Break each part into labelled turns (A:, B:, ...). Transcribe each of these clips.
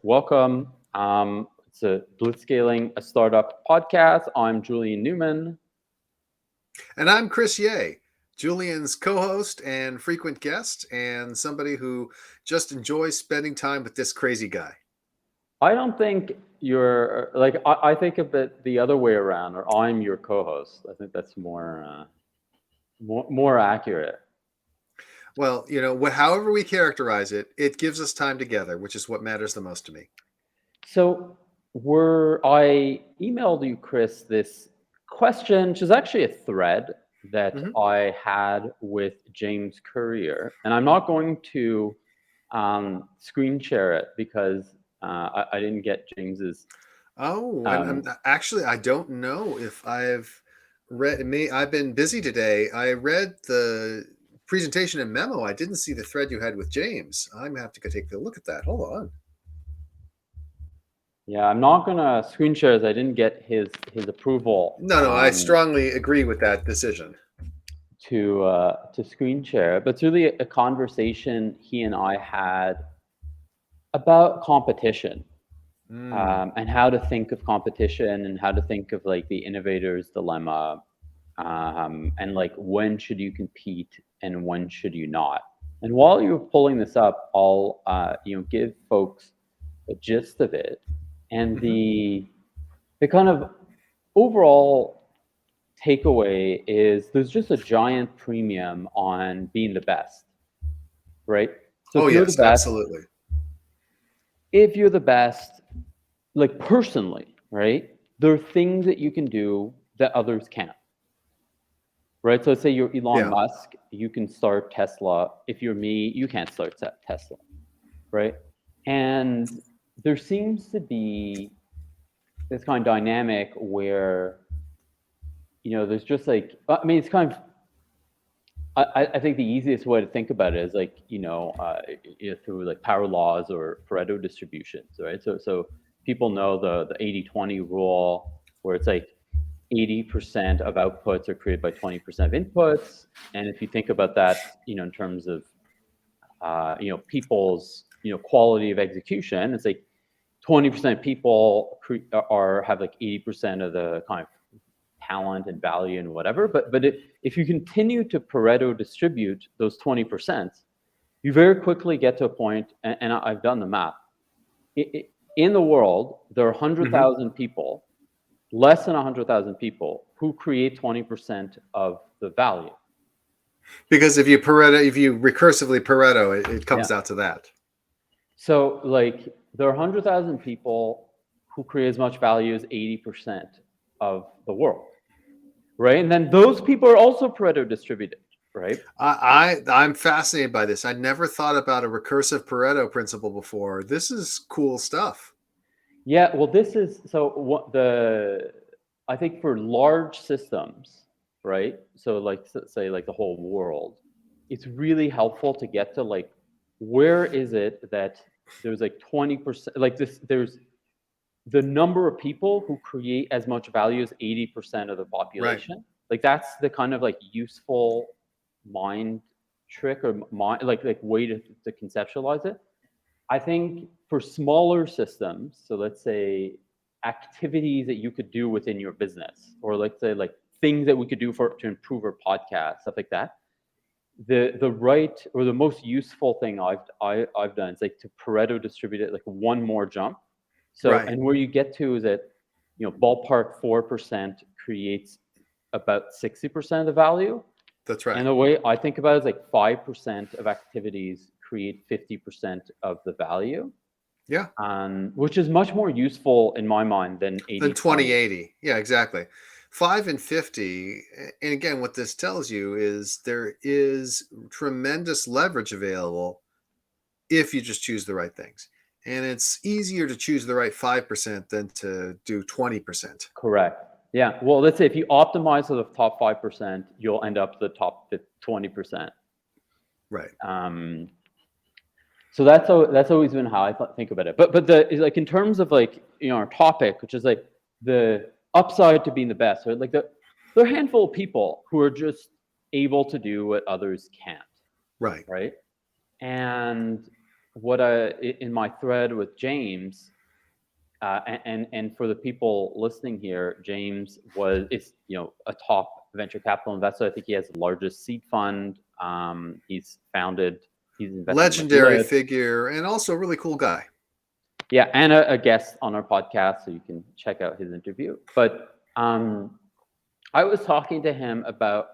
A: Welcome. It's a Blitzscaling, a startup podcast. I'm Julien Newman.
B: And I'm Chris Ye, Julian's co-host and frequent guest, and somebody who just enjoys spending time with this crazy guy.
A: I don't think you're like I think of it the other way around, or I'm your co-host. I think that's more accurate.
B: Well, however we characterize it, it gives us time together, which is what matters the most to me.
A: So I emailed you, Chris, this question, which is actually a thread that
B: Mm-hmm.
A: I had with James Courier, and I'm not going to screen share it because I didn't get James's.
B: Oh, and
A: Um,
B: actually, I don't know if I've read. I've been busy today. I read the presentation and memo. I didn't see the thread you had with James. I'm gonna have to go take a look at that. Hold on.
A: yeah, I'm not gonna screen share as I didn't get his approval
B: No, I strongly agree with that decision.
A: to screen share. But it's really a conversation he and I had about competition.
B: Mm.
A: And how to think of competition and how to think of like the innovator's dilemma, and like when should you compete and when should you not. And while you're pulling this up, I'll give folks the gist of it and
B: Mm-hmm.
A: the kind of overall takeaway is there's just a giant premium on being the best, right? So
B: Oh,
A: if you're the
B: yes,
A: best,
B: absolutely.
A: if you're the best, like personally, right? There are things that you can do that others can't, right? So let's say you're Elon
B: Yeah.
A: Musk, you can start Tesla. If you're me, you can't start Tesla, right? And there seems to be this kind of dynamic where, there's just like, I mean, it's kind of, I think the easiest way to think about it is like, through like power laws or Pareto distributions, right? So people know the 80-20 rule where it's like 80% of outputs are created by 20% of inputs. And if you think about that, in terms of, people's, quality of execution, it's like 20% of people have like 80% of the kind of talent and value and whatever. But if you continue to Pareto distribute those 20%, you very quickly get to a point, and I've done the math. In the world, there are
B: Mm-hmm.
A: 100,000 people, less than 100,000 people, who create 20% of the value.
B: Because if you recursively Pareto, it
A: Yeah.
B: comes out to that.
A: So, like, there are 100,000 people who create as much value as 80% of the world, right? And then those people are also Pareto distributed, right?
B: I'm fascinated by this. I never thought about a recursive Pareto principle before. This is cool stuff.
A: Yeah, well, this is so what I think for large systems, right? So, like, say, like the whole world, it's really helpful to get to like, where is it that there's like 20%, like this, there's the number of people who create as much value as 80% of the
B: Right.
A: population. Like, that's the kind of like useful mind trick or mind, like way to conceptualize it. I think for smaller systems, so let's say activities that you could do within your business, or let's say like things that we could do to improve our podcast, stuff like that. The right or the most useful thing I've done is like to Pareto distribute it like one more jump. So,
B: Right.
A: and where you get to is that, ballpark 4% creates about 60% of the value.
B: That's
A: And
B: right.
A: the way I think about it is like 5% of activities create 50% of the value,
B: Yeah.
A: which is much more useful in my mind than
B: Then
A: 80-20.
B: 2080. Yeah, exactly. 5 and 50. And again, what this tells you is there is tremendous leverage available if you just choose the right things. And it's easier to choose the right 5% than to do 20%.
A: Correct. Yeah. Well, let's say if you optimize for the top 5%, you'll end up the top 20%.
B: Right.
A: Um, so that's always been how I think about it. But the like in terms of like our topic, which is like the upside to being the best, right? Like there are a handful of people who are just able to do what others can't,
B: Right.
A: right? And in my thread with James, and for the people listening here, James is a top venture capital investor. I think he has the largest seed fund. He's invested in like
B: Legendary
A: Lyft.
B: figure and also a really cool guy.
A: Yeah, and a guest on our podcast, so you can check out his interview. But I was talking to him about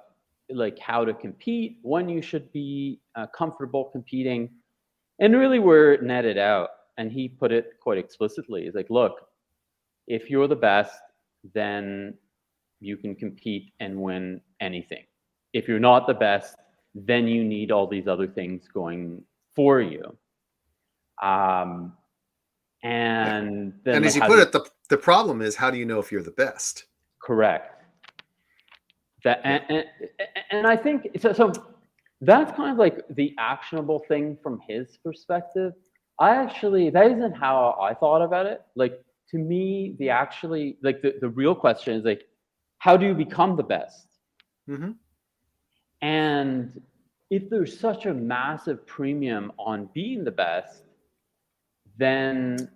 A: like how to compete, when you should be comfortable competing, and really we're netted out. And he put it quite explicitly. He's like, look, if you're the best, then you can compete and win anything. If you're not the best, then you need all these other things going for you. And then,
B: And
A: like,
B: as you put it, the problem is, how do you know if you're the best?
A: correct. That and I think so that's kind of like the actionable thing from his perspective. That isn't how I thought about it. Like, to me, the real question is like, how do you become the best?
B: Mm-hmm.
A: And if there's such a massive premium on being the best, then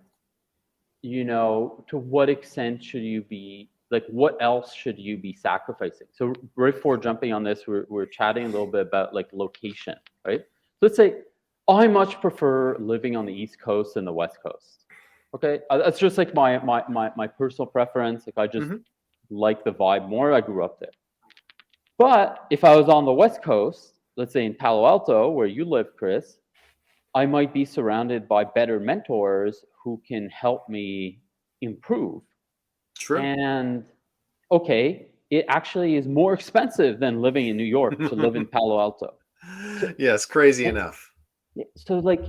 A: to what extent should you be, like, what else should you be sacrificing? So right before jumping on this, we're chatting a little bit about like location, right? So let's say I much prefer living on the East Coast than the West Coast. Okay, that's just like my personal preference. Like, I just like the vibe more. I grew up there. But if I was on the West Coast, let's say in Palo Alto, where you live, Chris, I might be surrounded by better mentors who can help me improve.
B: True.
A: And okay, it actually is more expensive than living in New York to live in Palo Alto.
B: Yes, crazy enough.
A: So, like,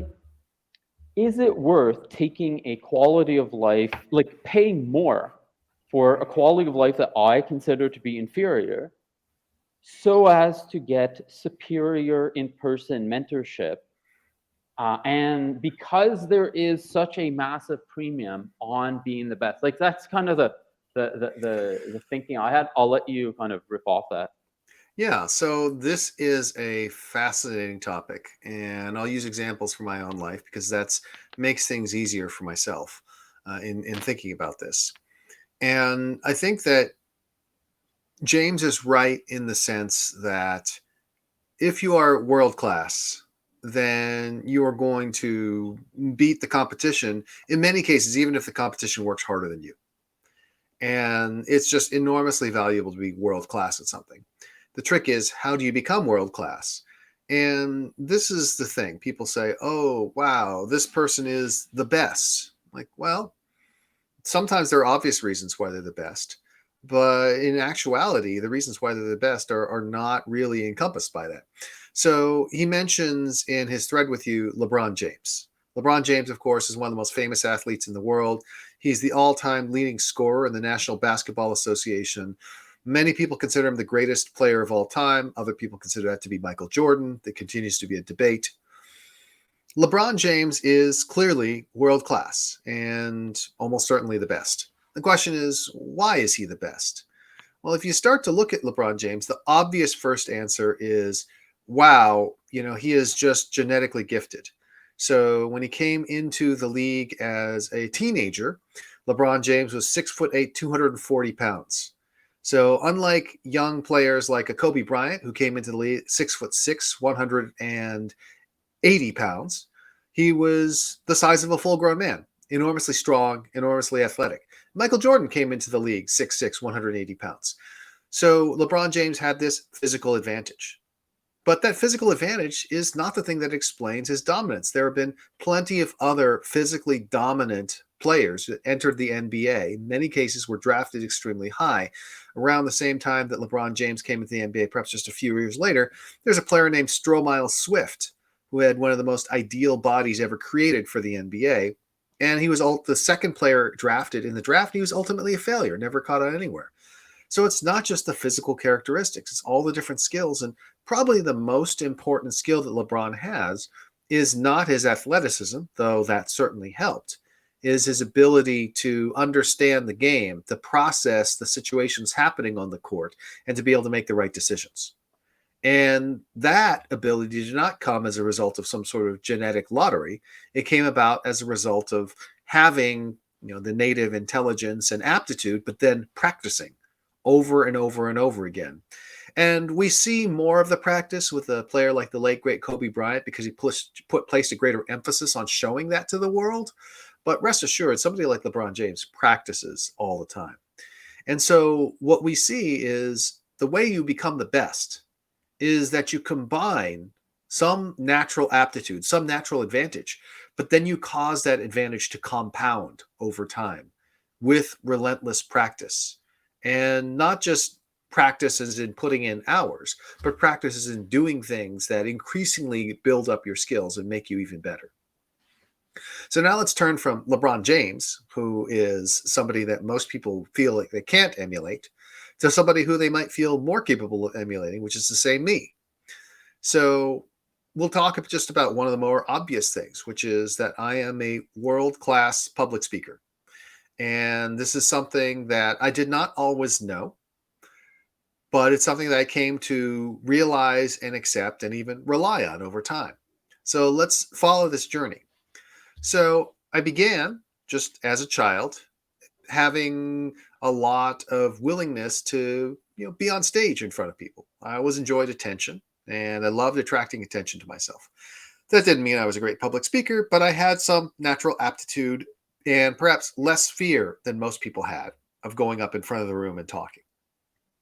A: is it worth taking a quality of life, like paying more for a quality of life that I consider to be inferior, so as to get superior in-person mentorship? And because there is such a massive premium on being the best, like, that's kind of the thinking I had. I'll let you kind of rip off that.
B: Yeah, so this is a fascinating topic, and I'll use examples from my own life because that's makes things easier for myself in thinking about this. And I think that James is right in the sense that if you are world class, then you are going to beat the competition in many cases, even if the competition works harder than you. And it's just enormously valuable to be world class at something. The trick is, how do you become world class? And this is the thing. People say, oh, wow, this person is the best. Like, well, sometimes there are obvious reasons why they're the best. But in actuality, the reasons why they're the best are not really encompassed by that. So he mentions in his thread with you LeBron James. LeBron James, of course, is one of the most famous athletes in the world. He's the all-time leading scorer in the National Basketball Association. Many people consider him the greatest player of all time. Other people consider that to be Michael Jordan. There continues to be a debate. LeBron James is clearly world class and almost certainly the best. The question is, why is he the best? Well, if you start to look at LeBron James, the obvious first answer is, wow, he is just genetically gifted. So when he came into the league as a teenager, LeBron James was 6'8", 240 pounds. So unlike young players like a Kobe Bryant, who came into the league 6'6", 180 pounds, he was the size of a full-grown man, enormously strong, enormously athletic. Michael Jordan came into the league 6'6", 180 pounds. So LeBron James had this physical advantage. But that physical advantage is not the thing that explains his dominance. There have been plenty of other physically dominant players that entered the NBA. In many cases were drafted extremely high. Around the same time that LeBron James came into the NBA, perhaps just a few years later, there's a player named Stromile Swift, who had one of the most ideal bodies ever created for the NBA. And he was the second player drafted in the draft. He was ultimately a failure, never caught on anywhere. So it's not just the physical characteristics, it's all the different skills. And probably the most important skill that LeBron has is not his athleticism, though that certainly helped, is his ability to understand the game, to process the situations happening on the court, and to be able to make the right decisions. And that ability did not come as a result of some sort of genetic lottery. It came about as a result of having, the native intelligence and aptitude, but then practicing over and over and over again. And we see more of the practice with a player like the late great Kobe Bryant because he placed a greater emphasis on showing that to the world. But rest assured, somebody like LeBron James practices all the time. And so what we see is the way you become the best is that you combine some natural aptitude, some natural advantage, but then you cause that advantage to compound over time with relentless practice. And not just practices in putting in hours, but practices in doing things that increasingly build up your skills and make you even better. So now let's turn from LeBron James, who is somebody that most people feel like they can't emulate, to somebody who they might feel more capable of emulating, which is the same me. So we'll talk just about one of the more obvious things, which is that I am a world-class public speaker. And this is something that I did not always know, but it's something that I came to realize and accept and even rely on over time. So let's follow this journey. So I began just as a child having a lot of willingness to be on stage in front of people. I always enjoyed attention and I loved attracting attention to myself. That didn't mean I was a great public speaker, but I had some natural aptitude and perhaps less fear than most people had of going up in front of the room and talking.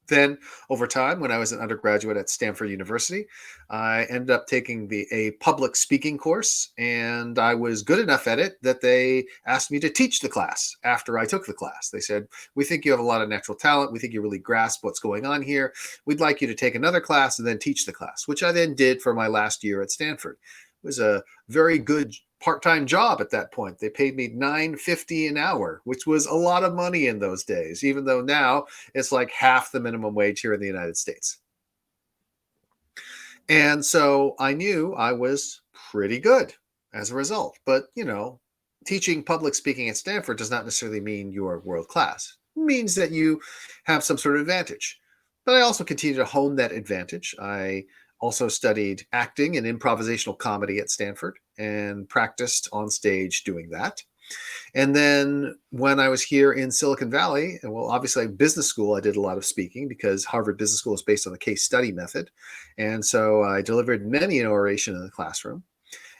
B: Then, over time, when I was an undergraduate at Stanford University, I ended up taking a public speaking course, and I was good enough at it that they asked me to teach the class after I took the class. They said, "We think you have a lot of natural talent. We think you really grasp what's going on here. We'd like you to take another class and then teach the class," which I then did for my last year at Stanford. It was a very good part-time job at that point. They paid me $9.50 an hour, which was a lot of money in those days, even though now it's like half the minimum wage here in the United States. And so I knew I was pretty good as a result. But, teaching public speaking at Stanford does not necessarily mean you're world class. It means that you have some sort of advantage. But I also continue to hone that advantage. I also studied acting and improvisational comedy at Stanford and practiced on stage doing that. And then when I was here in Silicon Valley, and well, obviously business school, I did a lot of speaking because Harvard Business School is based on the case study method. And so I delivered many an oration in the classroom.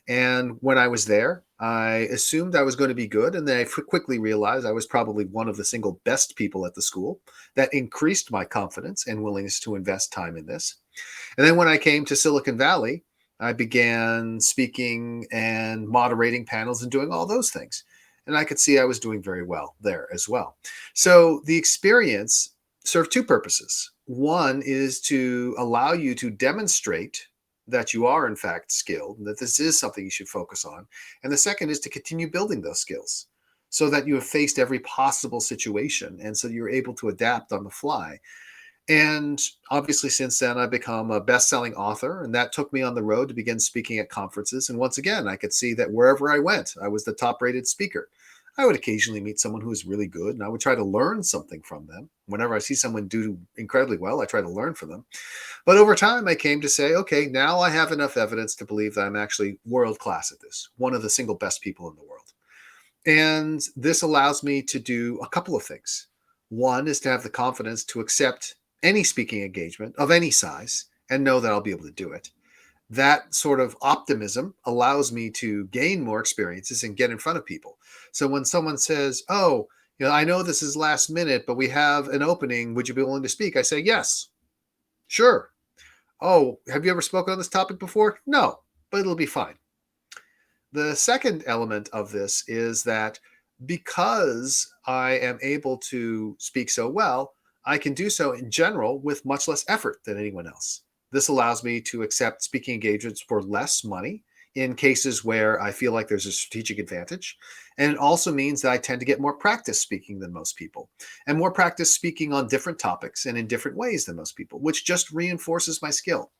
B: And when I was there, I assumed I was going to be good. And then I quickly realized I was probably one of the single best people at the school. That increased my confidence and willingness to invest time in this. And then when I came to Silicon Valley, I began speaking and moderating panels and doing all those things. And I could see I was doing very well there as well. So the experience served two purposes. One is to allow you to demonstrate that you are in fact skilled and that this is something you should focus on. And the second is to continue building those skills so that you have faced every possible situation and so you're able to adapt on the fly. And obviously, since then, I've become a best-selling author, and that took me on the road to begin speaking at conferences. And once again, I could see that wherever I went, I was the top-rated speaker. I would occasionally meet someone who was really good, and I would try to learn something from them. Whenever I see someone do incredibly well, I try to learn from them. But over time, I came to say, okay, now I have enough evidence to believe that I'm actually world-class at this, one of the single best people in the world. And this allows me to do a couple of things. One is to have the confidence to accept any speaking engagement of any size and know that I'll be able to do it. That sort of optimism allows me to gain more experiences and get in front of people. So when someone says, "Oh, I know this is last minute, but we have an opening. Would you be willing to speak?" I say, "Yes, sure." "Oh, have you ever spoken on this topic before?" "No, but it'll be fine." The second element of this is that because I am able to speak so well, I can do so in general with much less effort than anyone else. This allows me to accept speaking engagements for less money in cases where I feel like there's a strategic advantage. And it also means that I tend to get more practice speaking than most people and more practice speaking on different topics and in different ways than most people, which just reinforces my skill.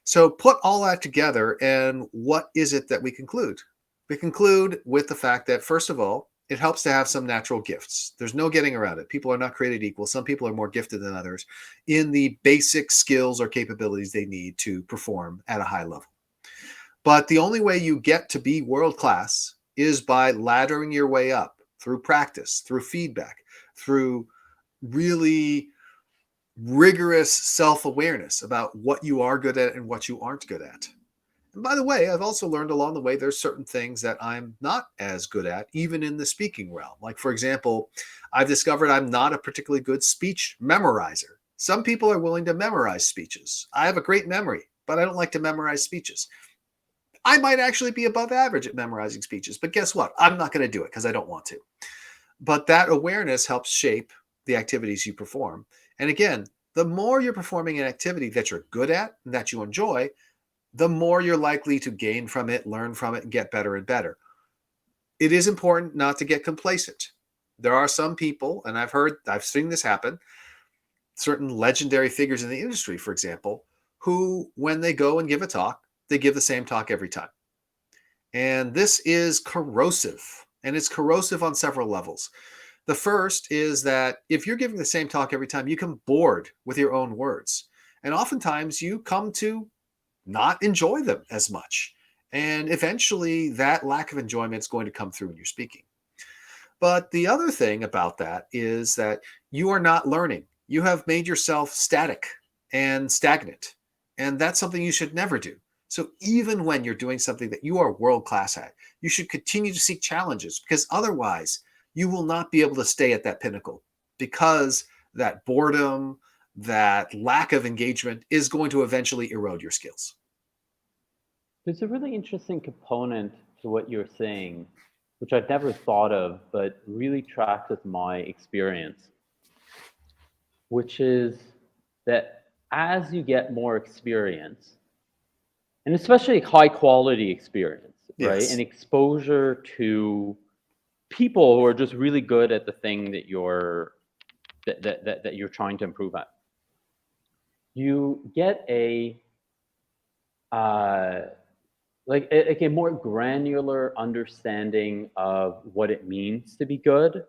B: So put all that together, and what is it that we conclude? We conclude with the fact that, first of all, it helps to have some natural gifts. There's no getting around it. People are not created equal. Some people are more gifted than others in the basic skills or capabilities they need to perform at a high level. But the only way you get to be world class is by laddering your way up through practice, through feedback, through really rigorous self-awareness about what you are good at and what you aren't good at. And by the way, I've also learned along the way there's certain things that I'm not as good at, even in the speaking realm. Like, for example, I've discovered I'm not a particularly good speech memorizer. Some people are willing to memorize speeches. I have a great memory, but I don't like to memorize speeches. I might actually be above average at memorizing speeches, but guess what? I'm not going to do it because I don't want to. But that awareness helps shape the activities you perform. And again, the more you're performing an activity that you're good at and that you enjoy, the more you're likely to gain from it, learn from it, and get better and better. It is important not to get complacent. There are some people, and I've seen this happen, certain legendary figures in the industry, for example, who, when they go and give a talk, they give the same talk every time. And this is corrosive, and it's corrosive on several levels. The first is that if you're giving the same talk every time, you become bored with your own words. And oftentimes you come to not enjoy them as much. And eventually that lack of enjoyment is going to come through in your speaking. But the other thing about that is that you are not learning. You have made yourself static and stagnant. And that's something you should never do. So even when you're doing something that you are world class at, you should continue to seek challenges, because otherwise you will not be able to stay at that pinnacle, because that boredom, that lack of engagement is going to eventually erode your skills.
A: There's a really interesting component to what you're saying, which I've never thought of, but really tracks with my experience, which is that as you get more experience, and especially high quality experience, right?
B: Yes.
A: And exposure to people who are just really good at the thing that you're trying to improve at. You get uh, like a more granular understanding of what it means to be good,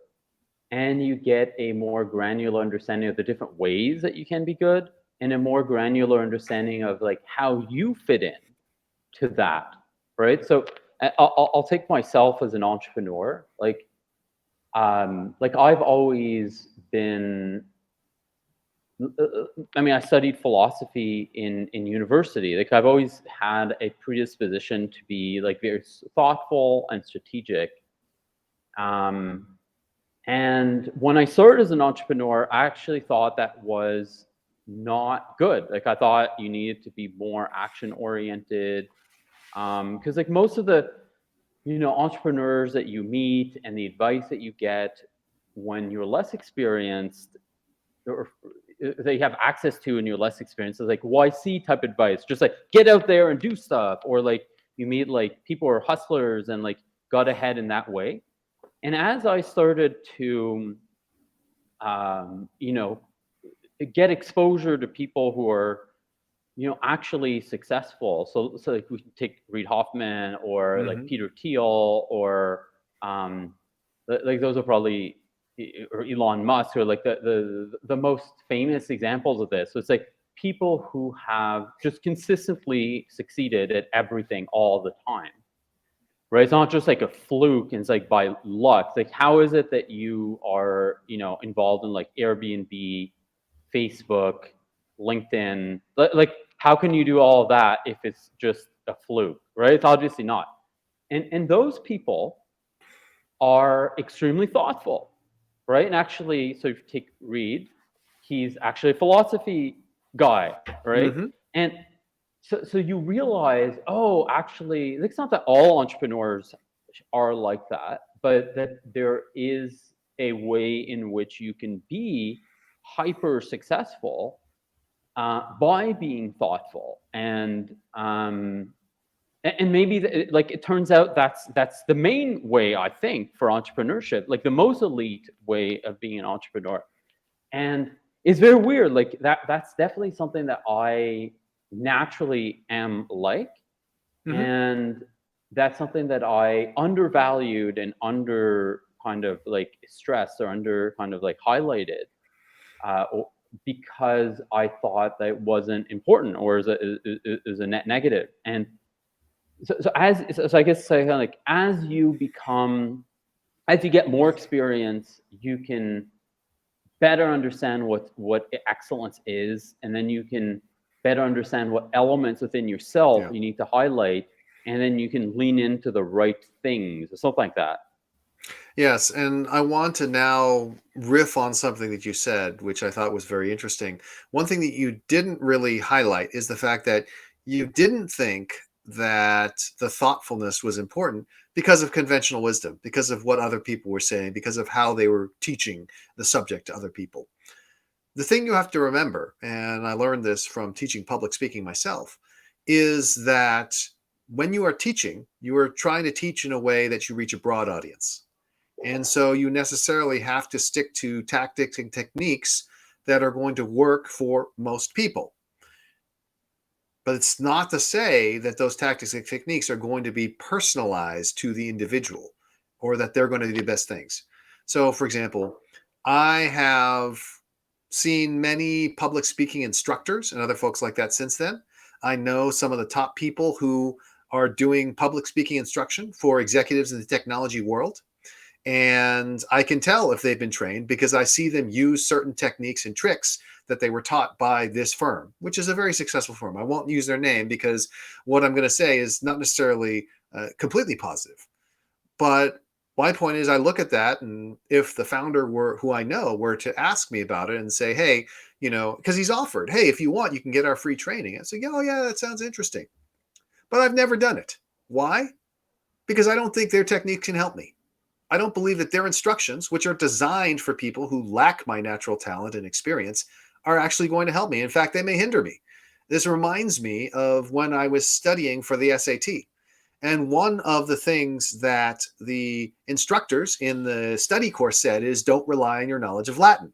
A: and you get a more granular understanding of the different ways that you can be good, and a more granular understanding of like how you fit in to that, right? So I'll take myself as an entrepreneur. Like I've always been. I mean, I studied philosophy in university. Like I've always had a predisposition to be like very thoughtful and strategic. Um, and when I started as an entrepreneur, I actually thought that was not good. Like I thought you needed to be more action oriented. Because like most of the entrepreneurs that you meet and the advice that you get when you're less experienced or that you have access to and you're less experienced is like YC type advice, just like get out there and do stuff, or like you meet like people who are hustlers and like got ahead in that way. And as I started to you know get exposure to people who are actually successful. So like we can take Reid Hoffman or like
B: Mm-hmm.
A: Peter Thiel or like those are probably or Elon Musk or like the most famous examples of this. So it's like people who have just consistently succeeded at everything all the time. Right? It's not just like a fluke, and it's like by luck. It's like how is it that you are, involved in like Airbnb, Facebook, LinkedIn? Like how can you do all of that if it's just a fluke, right? It's obviously not. And those people are extremely thoughtful, right? And actually, so if you take Reid, he's actually a philosophy guy, right?
B: Mm-hmm.
A: And so you realize, oh, actually, it's not that all entrepreneurs are like that, but that there is a way in which you can be hyper successful by being thoughtful and maybe like it turns out that's the main way I think for entrepreneurship, like the most elite way of being an entrepreneur. And it's very weird, like that's definitely something that I naturally am like,
B: Mm-hmm.
A: and that's something that I undervalued and under kind of like stressed or under kind of like highlighted, because I thought that it wasn't important or is a net negative. And so I guess kind of like as you get more experience, you can better understand what excellence is, and then you can better understand what elements within yourself you need to highlight, and then you can lean into the right things or something like that.
B: Yes, and I want to now riff on something that you said, which I thought was very interesting. One thing that you didn't really highlight is the fact that you didn't think that the thoughtfulness was important because of conventional wisdom, because of what other people were saying, because of how they were teaching the subject to other people. The thing you have to remember, and I learned this from teaching public speaking myself, is that when you are teaching, you are trying to teach in a way that you reach a broad audience. And so you necessarily have to stick to tactics and techniques that are going to work for most people. But it's not to say that those tactics and techniques are going to be personalized to the individual or that they're going to be the best things. So, for example, I have seen many public speaking instructors and other folks like that since then. I know some of the top people who are doing public speaking instruction for executives in the technology world. And I can tell if they've been trained because I see them use certain techniques and tricks that they were taught by this firm, which is a very successful firm. I won't use their name because what I'm going to say is not necessarily completely positive. But my point is, I look at that, and if the founder who I know were to ask me about it and say, hey, because he's offered, hey, if you want, you can get our free training. I say, oh, yeah, that sounds interesting. But I've never done it. Why? Because I don't think their technique can help me. I don't believe that their instructions, which are designed for people who lack my natural talent and experience, are actually going to help me. In fact, they may hinder me. This reminds me of when I was studying for the SAT. And one of the things that the instructors in the study course said is don't rely on your knowledge of Latin.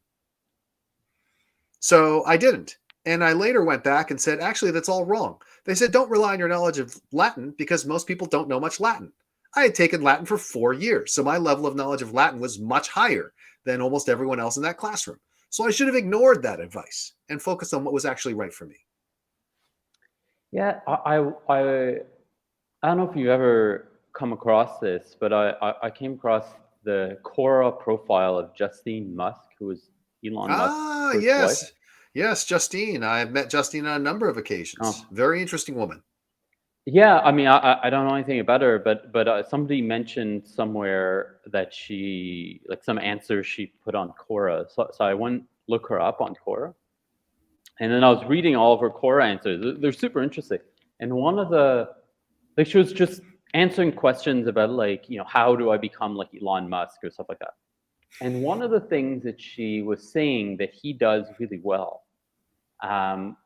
B: So I didn't. And I later went back and said, actually, that's all wrong. They said, don't rely on your knowledge of Latin because most people don't know much Latin. I had taken Latin for 4 years, so my level of knowledge of Latin was much higher than almost everyone else in that classroom. So I should have ignored that advice and focused on what was actually right for me.
A: Yeah, I don't know if you ever come across this, but I came across the Quora profile of Justine Musk, who was Elon Musk's first wife.
B: Yes. Yes, Justine. I've met Justine on a number of occasions.
A: Oh,
B: Very interesting woman.
A: yeah. I mean, I don't know anything about her, but somebody mentioned somewhere that she like some answers she put on Quora. So I went look her up on Quora, and then I was reading all of her Quora answers. They're super interesting. And one of the like she was just answering questions about like how do I become like Elon Musk or stuff like that. And one of the things that she was saying that he does really well,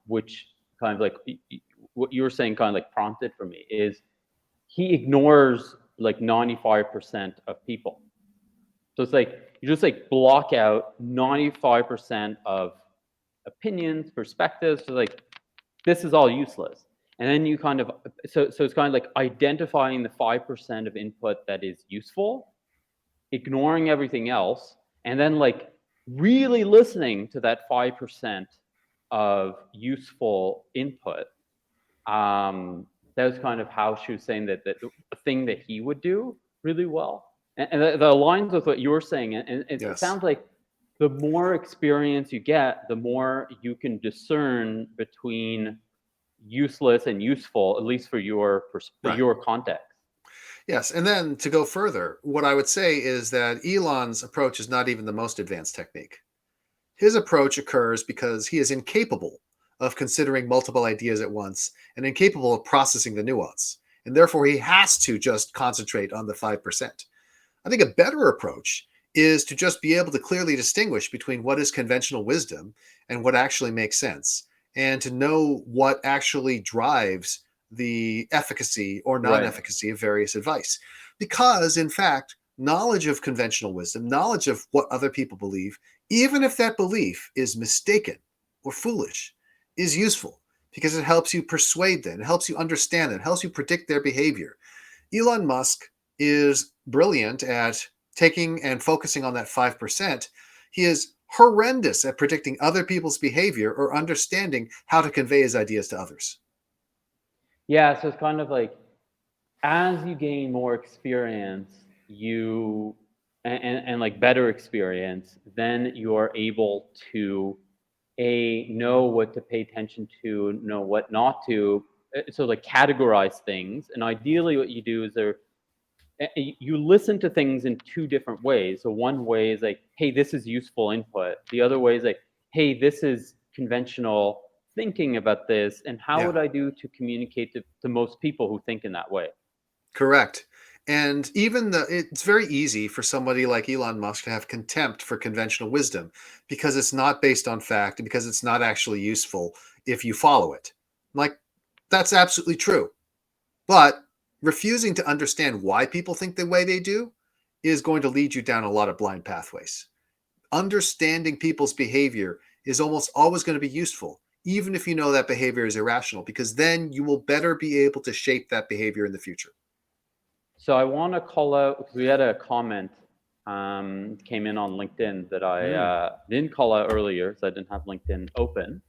A: which kind of like what you were saying kind of like prompted for me, is he ignores like 95% of people. So it's like you just like block out 95% of opinions, perspectives. So like this is all useless. And then you kind of so it's kind of like identifying the 5% of input that is useful, ignoring everything else, and then like really listening to that 5% of useful input. That was kind of how she was saying that the thing that he would do really well. And the aligns with what you were saying. And it sounds like the more experience you get, the more you can discern between useless and useful, at least for your context.
B: Yes, and then to go further, what I would say is that Elon's approach is not even the most advanced technique. His approach occurs because he is incapable of considering multiple ideas at once and incapable of processing the nuance. And therefore, he has to just concentrate on the 5%. I think a better approach is to just be able to clearly distinguish between what is conventional wisdom and what actually makes sense, and to know what actually drives the efficacy or non-efficacy of various advice. Because, in fact, knowledge of conventional wisdom, knowledge of what other people believe, even if that belief is mistaken or foolish, is useful because it helps you persuade them, it helps you understand them, it helps you predict their behavior. Elon Musk is brilliant at taking and focusing on that 5%, he is horrendous at predicting other people's behavior or understanding how to convey his ideas to others.
A: Yeah, so it's kind of like as you gain more experience, and like better experience, then you're able to know what to pay attention to, know what not to. So like categorize things, and ideally, what you do is you listen to things in two different ways. So one way is like, hey, this is useful input. The other way is like, hey, this is conventional thinking about this, and how
B: Yeah,
A: would I do to communicate to most people who think in that way?
B: correct. And it's very easy for somebody like Elon Musk to have contempt for conventional wisdom because it's not based on fact and because it's not actually useful if you follow it. Like, that's absolutely true. But refusing to understand why people think the way they do is going to lead you down a lot of blind pathways. Understanding people's behavior is almost always going to be useful, even if you know that behavior is irrational, because then you will better be able to shape that behavior in the future.
A: So I want to call out because we had a comment came in on LinkedIn that I
B: Mm.
A: didn't call out earlier, so I didn't have LinkedIn open.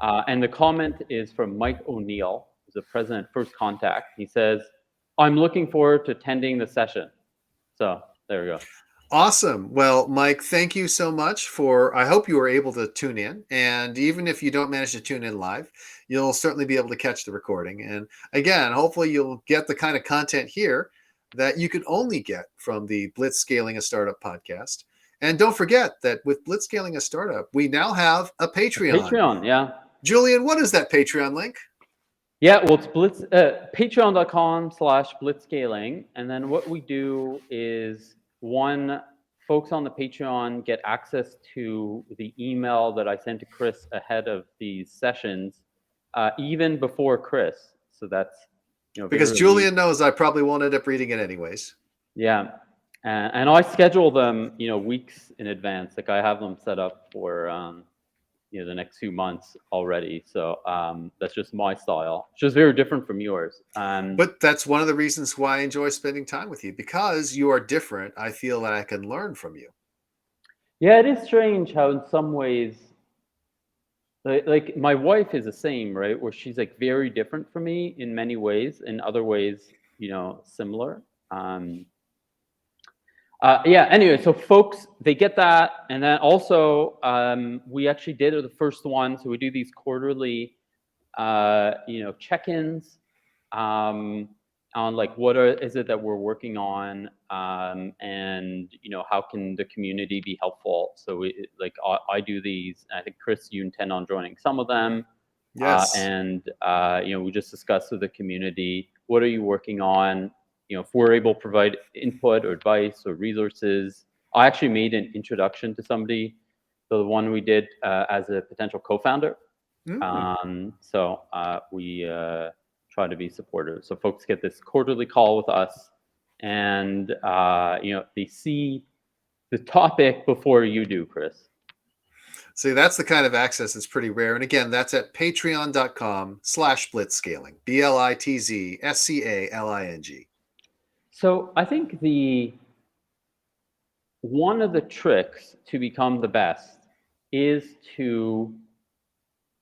A: And the comment is from Mike O'Neill, who's the president of First Contact. He says, "I'm looking forward to attending the session." So there we go.
B: Awesome. Well, Mike, thank you so much I hope you were able to tune in. And even if you don't manage to tune in live, you'll certainly be able to catch the recording. And again, hopefully you'll get the kind of content here that you could only get from the Blitzscaling a Startup podcast. And don't forget that with Blitzscaling a Startup, we now have a Patreon.
A: Patreon, yeah.
B: Julian, what is that Patreon link?
A: Yeah, well, it's patreon.com/blitzscaling. And then what we do is folks on the Patreon get access to the email that I sent to Chris ahead of these sessions, even before Chris. So that's,
B: Because
A: very relieved.
B: Julian knows I probably won't end up reading it anyways.
A: Yeah. And I schedule them, weeks in advance. Like I have them set up for, the next few months already. So that's just my style. It's just very different from yours.
B: But that's one of the reasons why I enjoy spending time with you. Because you are different, I feel that I can learn from you.
A: Yeah, it is strange how in some ways, like my wife is the same, right? Where she's like very different from me in many ways, in other ways, similar. Yeah, anyway, so folks, they get that. And then also, we actually did the first one. So we do these quarterly, check-ins on like is it that we're working on, and how can the community be helpful. So I do these. I think Chris, you intend on joining some of them,
B: Yes.
A: and we just discuss with the community what are you working on. If we're able to provide input or advice or resources. I actually made an introduction to somebody, the one we did as a potential co-founder.
B: Mm.
A: So we try to be supportive. So folks get this quarterly call with us, and they see the topic before you do, Chris.
B: See, that's the kind of access that's pretty rare. And again, that's at patreon.com/blitzscaling. BLITZSCALING.
A: So I think one of the tricks to become the best is to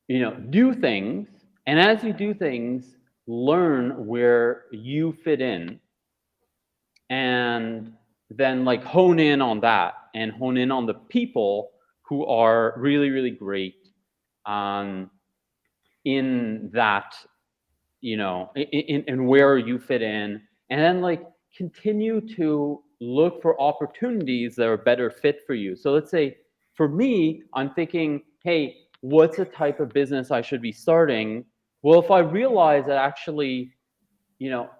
A: do things, and as you do things, learn where you fit in, and then like hone in on that and hone in on the people who are really, really great in that, in where you fit in, and then like continue to look for opportunities that are better fit for you. So let's say for me, I'm thinking, hey, what's the type of business I should be starting? Well, if I realize that actually,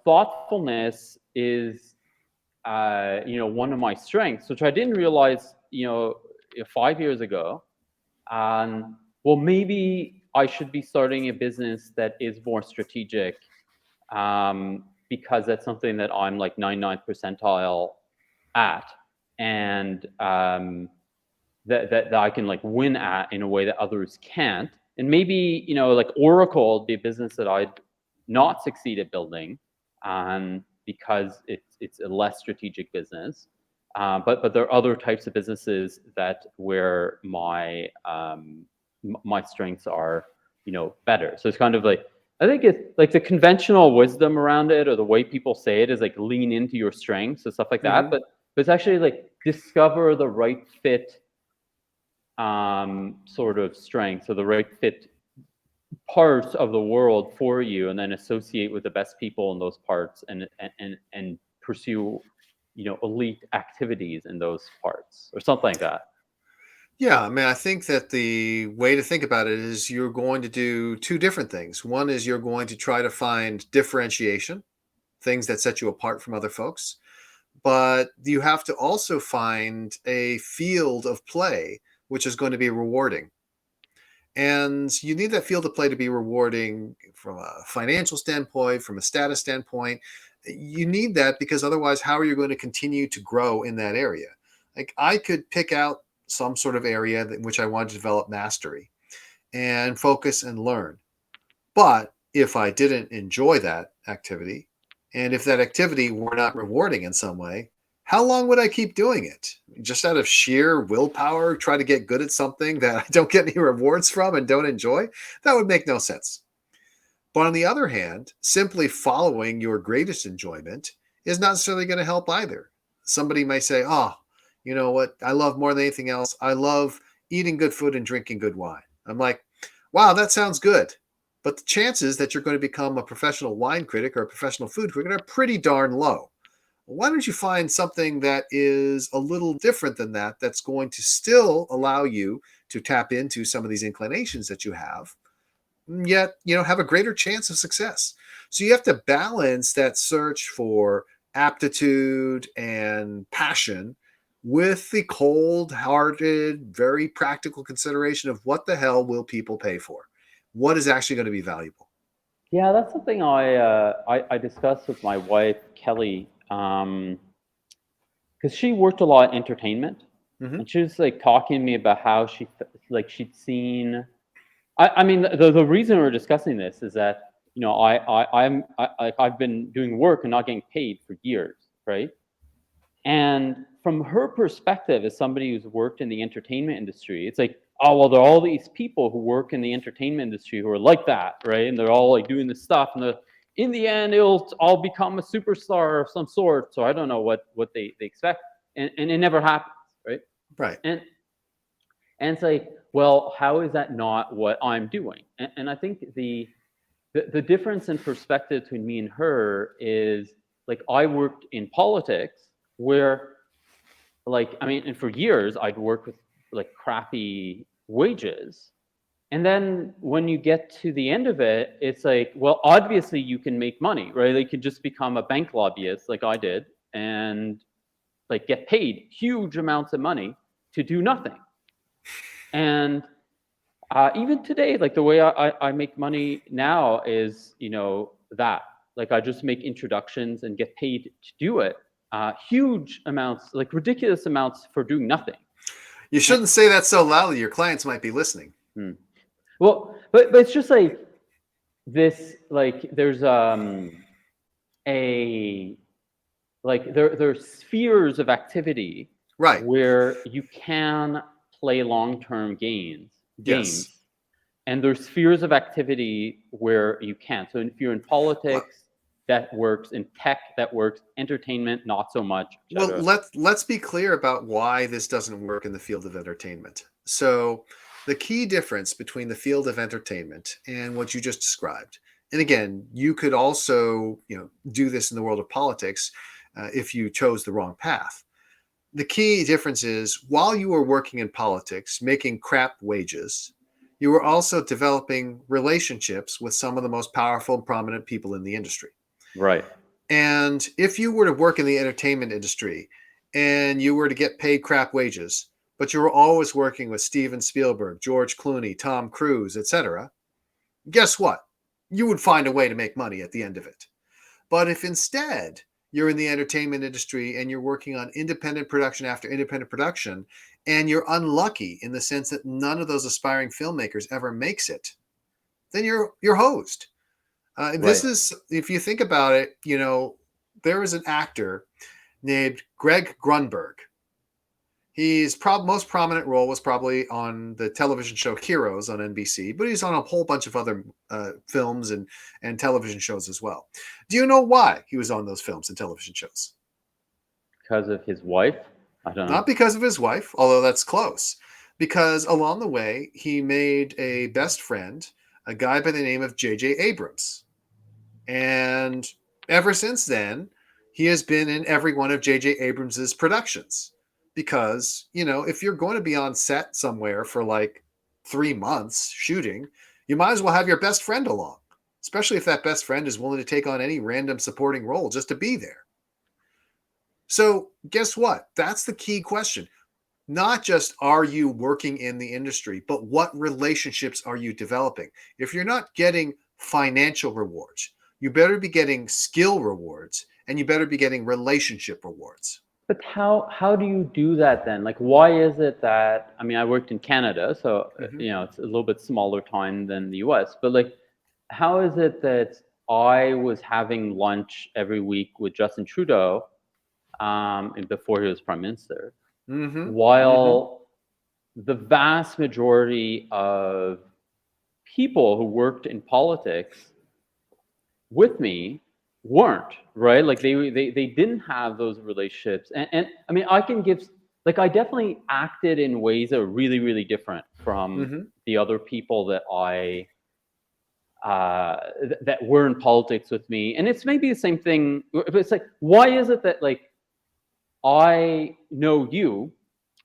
A: thoughtfulness is one of my strengths, which I didn't realize, 5 years ago. Well, maybe I should be starting a business that is more strategic, because that's something that I'm like 99th percentile at, and that I can like win at in a way that others can't. And maybe like Oracle would be a business that I'd not succeed at building, because it's a less strategic business. But there are other types of businesses that where my strengths are, better. So it's kind of like, I think it's like the conventional wisdom around it, or the way people say it, is like lean into your strengths and stuff like that.
B: Hmm.
A: But it's actually like discover the right fit sort of strengths, or the right fit parts of the world for you, and then associate with the best people in those parts, and pursue elite activities in those parts, or something like that.
B: Yeah, I mean, I think that the way to think about it is you're going to do two different things. One is you're going to try to find differentiation, things that set you apart from other folks, but you have to also find a field of play which is going to be rewarding. And you need that field of play to be rewarding from a financial standpoint, from a status standpoint. You need that because otherwise, how are you going to continue to grow in that area? Like, I could pick out some sort of area in which I want to develop mastery and focus and learn. But if I didn't enjoy that activity, and if that activity were not rewarding in some way, how long would I keep doing it? Just out of sheer willpower, try to get good at something that I don't get any rewards from and don't enjoy? That would make no sense. But on the other hand, simply following your greatest enjoyment is not necessarily going to help either. Somebody may say, oh, you know what? I love more than anything else. I love eating good food and drinking good wine. I'm like, wow, that sounds good. But the chances that you're going to become a professional wine critic or a professional food critic are pretty darn low. Why don't you find something that is a little different than that, that's going to still allow you to tap into some of these inclinations that you have, yet have a greater chance of success? So you have to balance that search for aptitude and passion with the cold-hearted, very practical consideration of what the hell will people pay for, what is actually going to be valuable.
A: Yeah, that's something I discussed with my wife Kelly, because she worked a lot in entertainment,
B: Hmm.
A: and she was like talking to me about how like she'd seen. I mean, the reason we're discussing this is that I've been doing work and not getting paid for years, right? And from her perspective, as somebody who's worked in the entertainment industry, it's like, oh, well, there are all these people who work in the entertainment industry who are like that, right? And they're all like doing this stuff, and in the end, it'll all become a superstar of some sort. So I don't know what they expect, and it never happens, right?
B: Right.
A: And it's like, well, how is that not what I'm doing? And I think the difference in perspective between me and her is, like, I worked in politics where, like, I mean, and for years I'd worked with like crappy wages. And then when you get to the end of it, it's like, well, obviously you can make money, right? Like, you could just become a bank lobbyist like I did, and like get paid huge amounts of money to do nothing. And even today, like the way I make money now is, that, like, I just make introductions and get paid to do it. Huge amounts, like ridiculous amounts, for doing nothing.
B: You
A: And,
B: shouldn't say that so loudly. Your clients might be listening.
A: hmm. Well, but it's just like this, like there's a like there's spheres of activity
B: Right.
A: where you can play long-term
B: Yes.
A: games, and there's spheres of activity where you can't. So if you're in
B: Well,
A: politics, that works. In tech, that works. Entertainment, not so much,
B: well,
A: etc.
B: let's be clear about why this doesn't work in the field of entertainment. So, the key difference between the field of entertainment and what you just described, and again, you could also do this in the world of politics if you chose the wrong path. The key difference is, while you were working in politics, making crap wages, you were also developing relationships with some of the most powerful and prominent people in the industry.
A: Right.
B: And if you were to work in the entertainment industry and you were to get paid crap wages, but you were always working with Steven Spielberg, George Clooney, Tom Cruise, etc., guess what? You would find a way to make money at the end of it. But if instead you're in the entertainment industry and you're working on independent production after independent production, and you're unlucky in the sense that none of those aspiring filmmakers ever makes it, then you're hosed. This
A: Right.
B: is, if you think about it, there is an actor. named Greg Grunberg. His most prominent role was probably on the television show Heroes on NBC, but he's on a whole bunch of other films and television shows as well. Do you know why he was on those films and television shows?
A: Because of his wife? I don't know.
B: Not because of his wife, although that's close. Because along the way, he made a best friend, a guy by the name of J.J. Abrams. And ever since then, he has been in every one of J.J. Abrams's productions. Because, if you're going to be on set somewhere for like 3 months shooting, you might as well have your best friend along, especially if that best friend is willing to take on any random supporting role just to be there. So guess what? That's the key question. Not just are you working in the industry, but what relationships are you developing? If you're not getting financial rewards, you better be getting skill rewards, and you better be getting relationship rewards.
A: But how do you do that then? Like, why is it that, I mean, I worked in Canada, so it's a little bit smaller time than the US, but like, how is it that I was having lunch every week with Justin Trudeau, and before he was prime minister, while the vast majority of people who worked in politics with me weren't, right? Like they didn't have those relationships. And I mean, I can give, like, I definitely acted in ways that are really, really different from the other people that that were in politics with me. And it's maybe the same thing, but it's like, why is it that, like, I know you,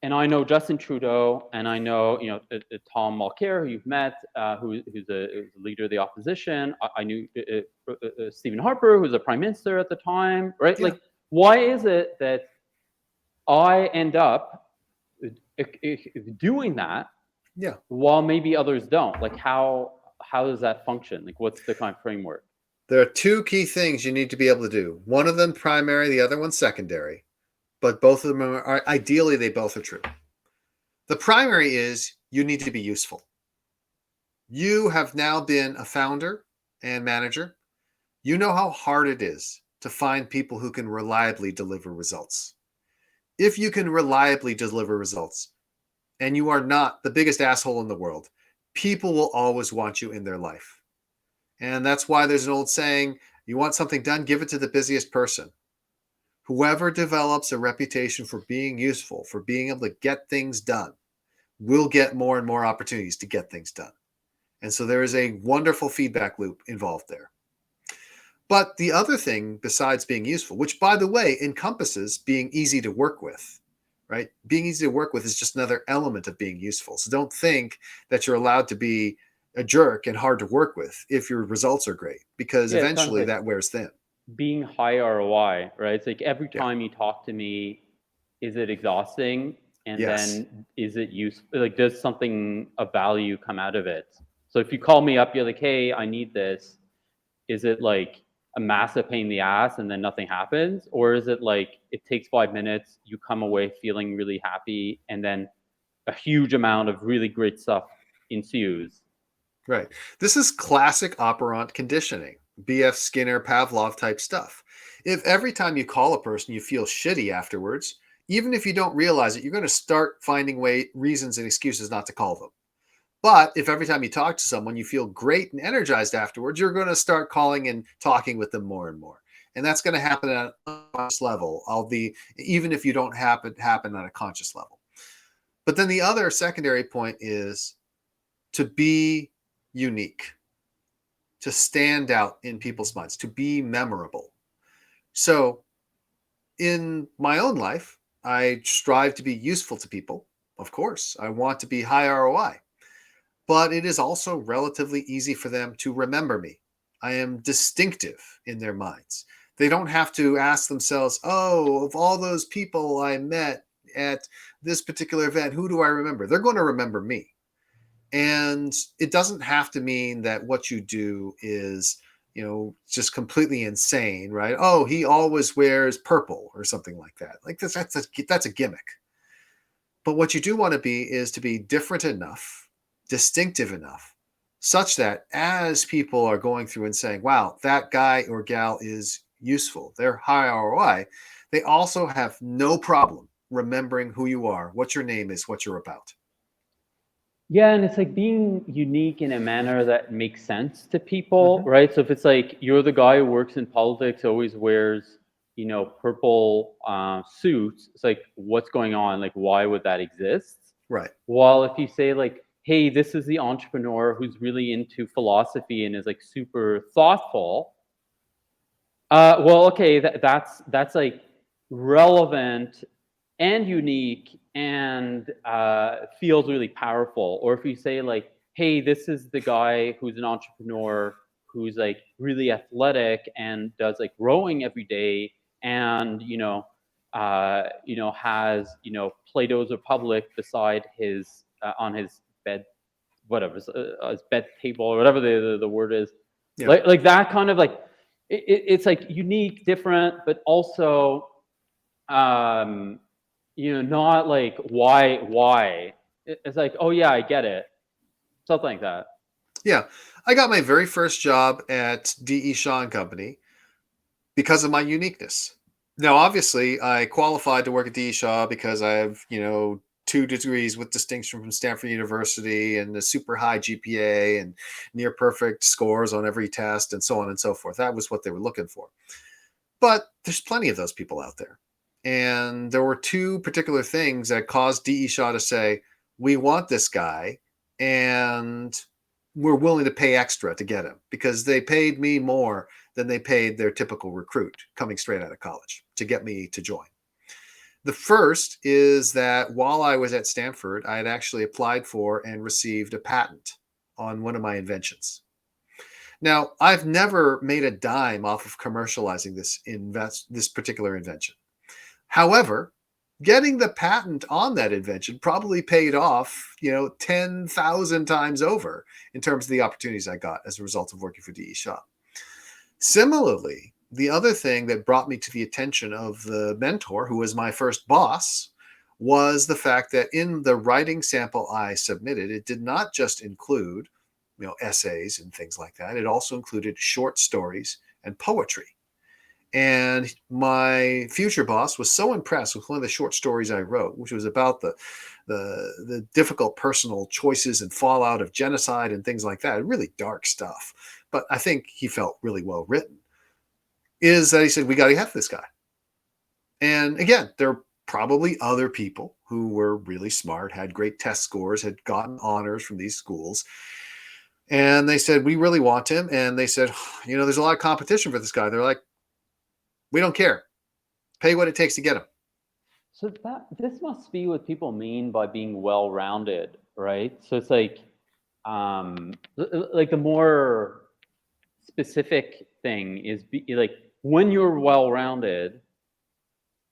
A: and I know Justin Trudeau, and I know, Tom Mulcair, who you've met, who's a leader of the opposition. I knew Stephen Harper, who was a prime minister at the time, right?
B: Yeah.
A: Like, why is it that I end up doing that,
B: Yeah.
A: while maybe others don't? Like, how does that function? Like, what's the kind of framework?
B: There are two key things you need to be able to do. One of them primary, the other one secondary. But both of them are ideally, they both are true. The primary is you need to be useful. You have now been a founder and manager. You know how hard it is to find people who can reliably deliver results. If you can reliably deliver results and you are not the biggest asshole in the world, people will always want you in their life. And that's why there's an old saying, you want something done, give it to the busiest person. Whoever develops a reputation for being useful, for being able to get things done, will get more and more opportunities to get things done. And so there is a wonderful feedback loop involved there. But the other thing besides being useful, which by the way encompasses being easy to work with, right? Being easy to work with is just another element of being useful. So don't think that you're allowed to be a jerk and hard to work with if your results are great, because eventually that wears thin.
A: Being high ROI, right? It's like every
B: Yeah.
A: time you talk to me, is it exhausting? And
B: Yes.
A: then is it useful? Like, does something of value come out of it? So if you call me up, you're like, hey, I need this. Is it like a massive pain in the ass and then nothing happens? Or is it like it takes 5 minutes, you come away feeling really happy, and then a huge amount of really great stuff ensues?
B: Right. This is classic operant conditioning, B.F. Skinner, Pavlov type stuff. If every time you call a person you feel shitty afterwards, even if you don't realize it, you're going to start finding reasons and excuses not to call them. But if every time you talk to someone you feel great and energized afterwards, you're going to start calling and talking with them more and more. And that's going to happen at a conscious level, even if you don't happen at a conscious level. But then the other secondary point is to be unique, to stand out in people's minds, to be memorable. So in my own life, I strive to be useful to people. Of course, I want to be high ROI, but it is also relatively easy for them to remember me. I am distinctive in their minds. They don't have to ask themselves, oh, of all those people I met at this particular event, who do I remember? They're going to remember me. And it doesn't have to mean that what you do is, just completely insane, right? Oh, he always wears purple or something like that. Like that's a gimmick. But what you do want to be is to be different enough, distinctive enough, such that as people are going through and saying, wow, that guy or gal is useful, they're high ROI, they also have no problem remembering who you are, what your name is, what you're about.
A: Yeah, and it's like being unique in a manner that makes sense to people,
B: Mm-hmm.
A: right? So if it's like you're the guy who works in politics, always wears, purple suits, it's like, what's going on? Like, why would that exist?
B: Right.
A: While if you say like, hey, this is the entrepreneur who's really into philosophy and is like super thoughtful, well, okay, that's like relevant and unique and feels really powerful. Or if you say like, hey, this is the guy who's an entrepreneur who's like really athletic and does like rowing every day and has Plato's Republic beside his on his bed, whatever his bed table or whatever the word is,
B: Yeah.
A: like that kind of like it's like unique, different, but also um not like why. It's like, oh yeah, I get it, something like that.
B: Yeah. I got my very first job at D.E. Shaw and Company because of my uniqueness. Now, obviously, I qualified to work at D.E. Shaw because I have, 2 degrees with distinction from Stanford University and a super high GPA and near perfect scores on every test and so on and so forth. That was what they were looking for. But there's plenty of those people out there. And there were 2 particular things that caused D.E. Shaw to say, we want this guy and we're willing to pay extra to get him because they paid me more than they paid their typical recruit coming straight out of college to get me to join. The first is that while I was at Stanford, I had actually applied for and received a patent on one of my inventions. Now, I've never made a dime off of commercializing this particular invention. However, getting the patent on that invention probably paid off, 10,000 times over in terms of the opportunities I got as a result of working for D.E. Shaw. Similarly, the other thing that brought me to the attention of the mentor, who was my first boss, was the fact that in the writing sample I submitted, it did not just include, essays and things like that. It also included short stories and poetry. And my future boss was so impressed with one of the short stories I wrote, which was about the difficult personal choices and fallout of genocide and things like that. Really dark stuff. But I think he felt really well written. Is that he said, we got to have this guy. And again, there are probably other people who were really smart, had great test scores, had gotten honors from these schools. And they said, we really want him. And they said, there's a lot of competition for this guy. They're like, we don't care. Pay what it takes to get him.
A: So this must be what people mean by being well-rounded, right? So it's like like the more specific thing is like when you're well-rounded,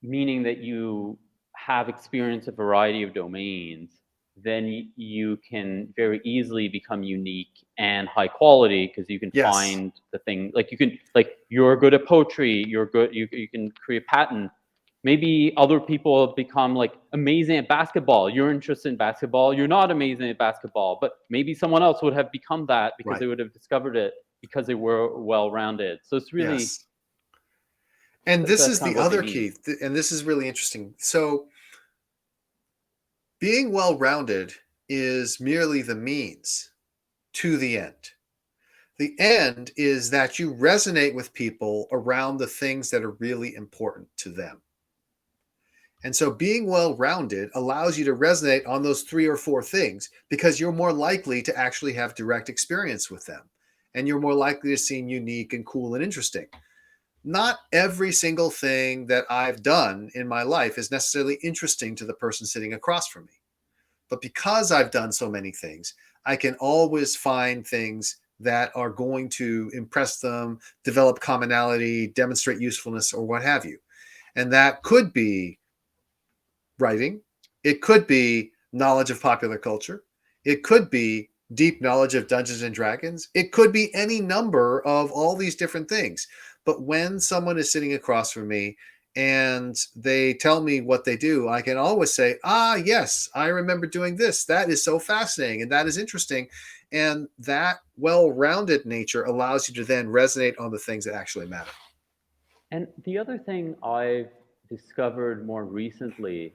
A: meaning that you have experience a variety of domains, then you can very easily become unique and high quality because you can
B: Yes.
A: find the thing, like you can, like you're good at poetry, you're good, you can create patent. Maybe other people have become like amazing at basketball. You're interested in basketball. You're not amazing at basketball, but maybe someone else would have become that because
B: Right.
A: they would have discovered it because they were well-rounded. So it's really,
B: Yes. And this
A: that's
B: is
A: kind of
B: the
A: what they
B: other
A: mean.
B: key, and this is really interesting. So being well-rounded is merely the means to the end. The end is that you resonate with people around the things that are really important to them. And so being well-rounded allows you to resonate on those 3 or 4 things because you're more likely to actually have direct experience with them. And you're more likely to seem unique and cool and interesting. Not every single thing that I've done in my life is necessarily interesting to the person sitting across from me. But because I've done so many things, I can always find things that are going to impress them, develop commonality, demonstrate usefulness, or what have you. And that could be writing. It could be knowledge of popular culture. It could be deep knowledge of Dungeons and Dragons. It could be any number of all these different things. But when someone is sitting across from me and they tell me what they do, I can always say, yes, I remember doing this. That is so fascinating and that is interesting. And that well-rounded nature allows you to then resonate on the things that actually matter.
A: And the other thing I've discovered more recently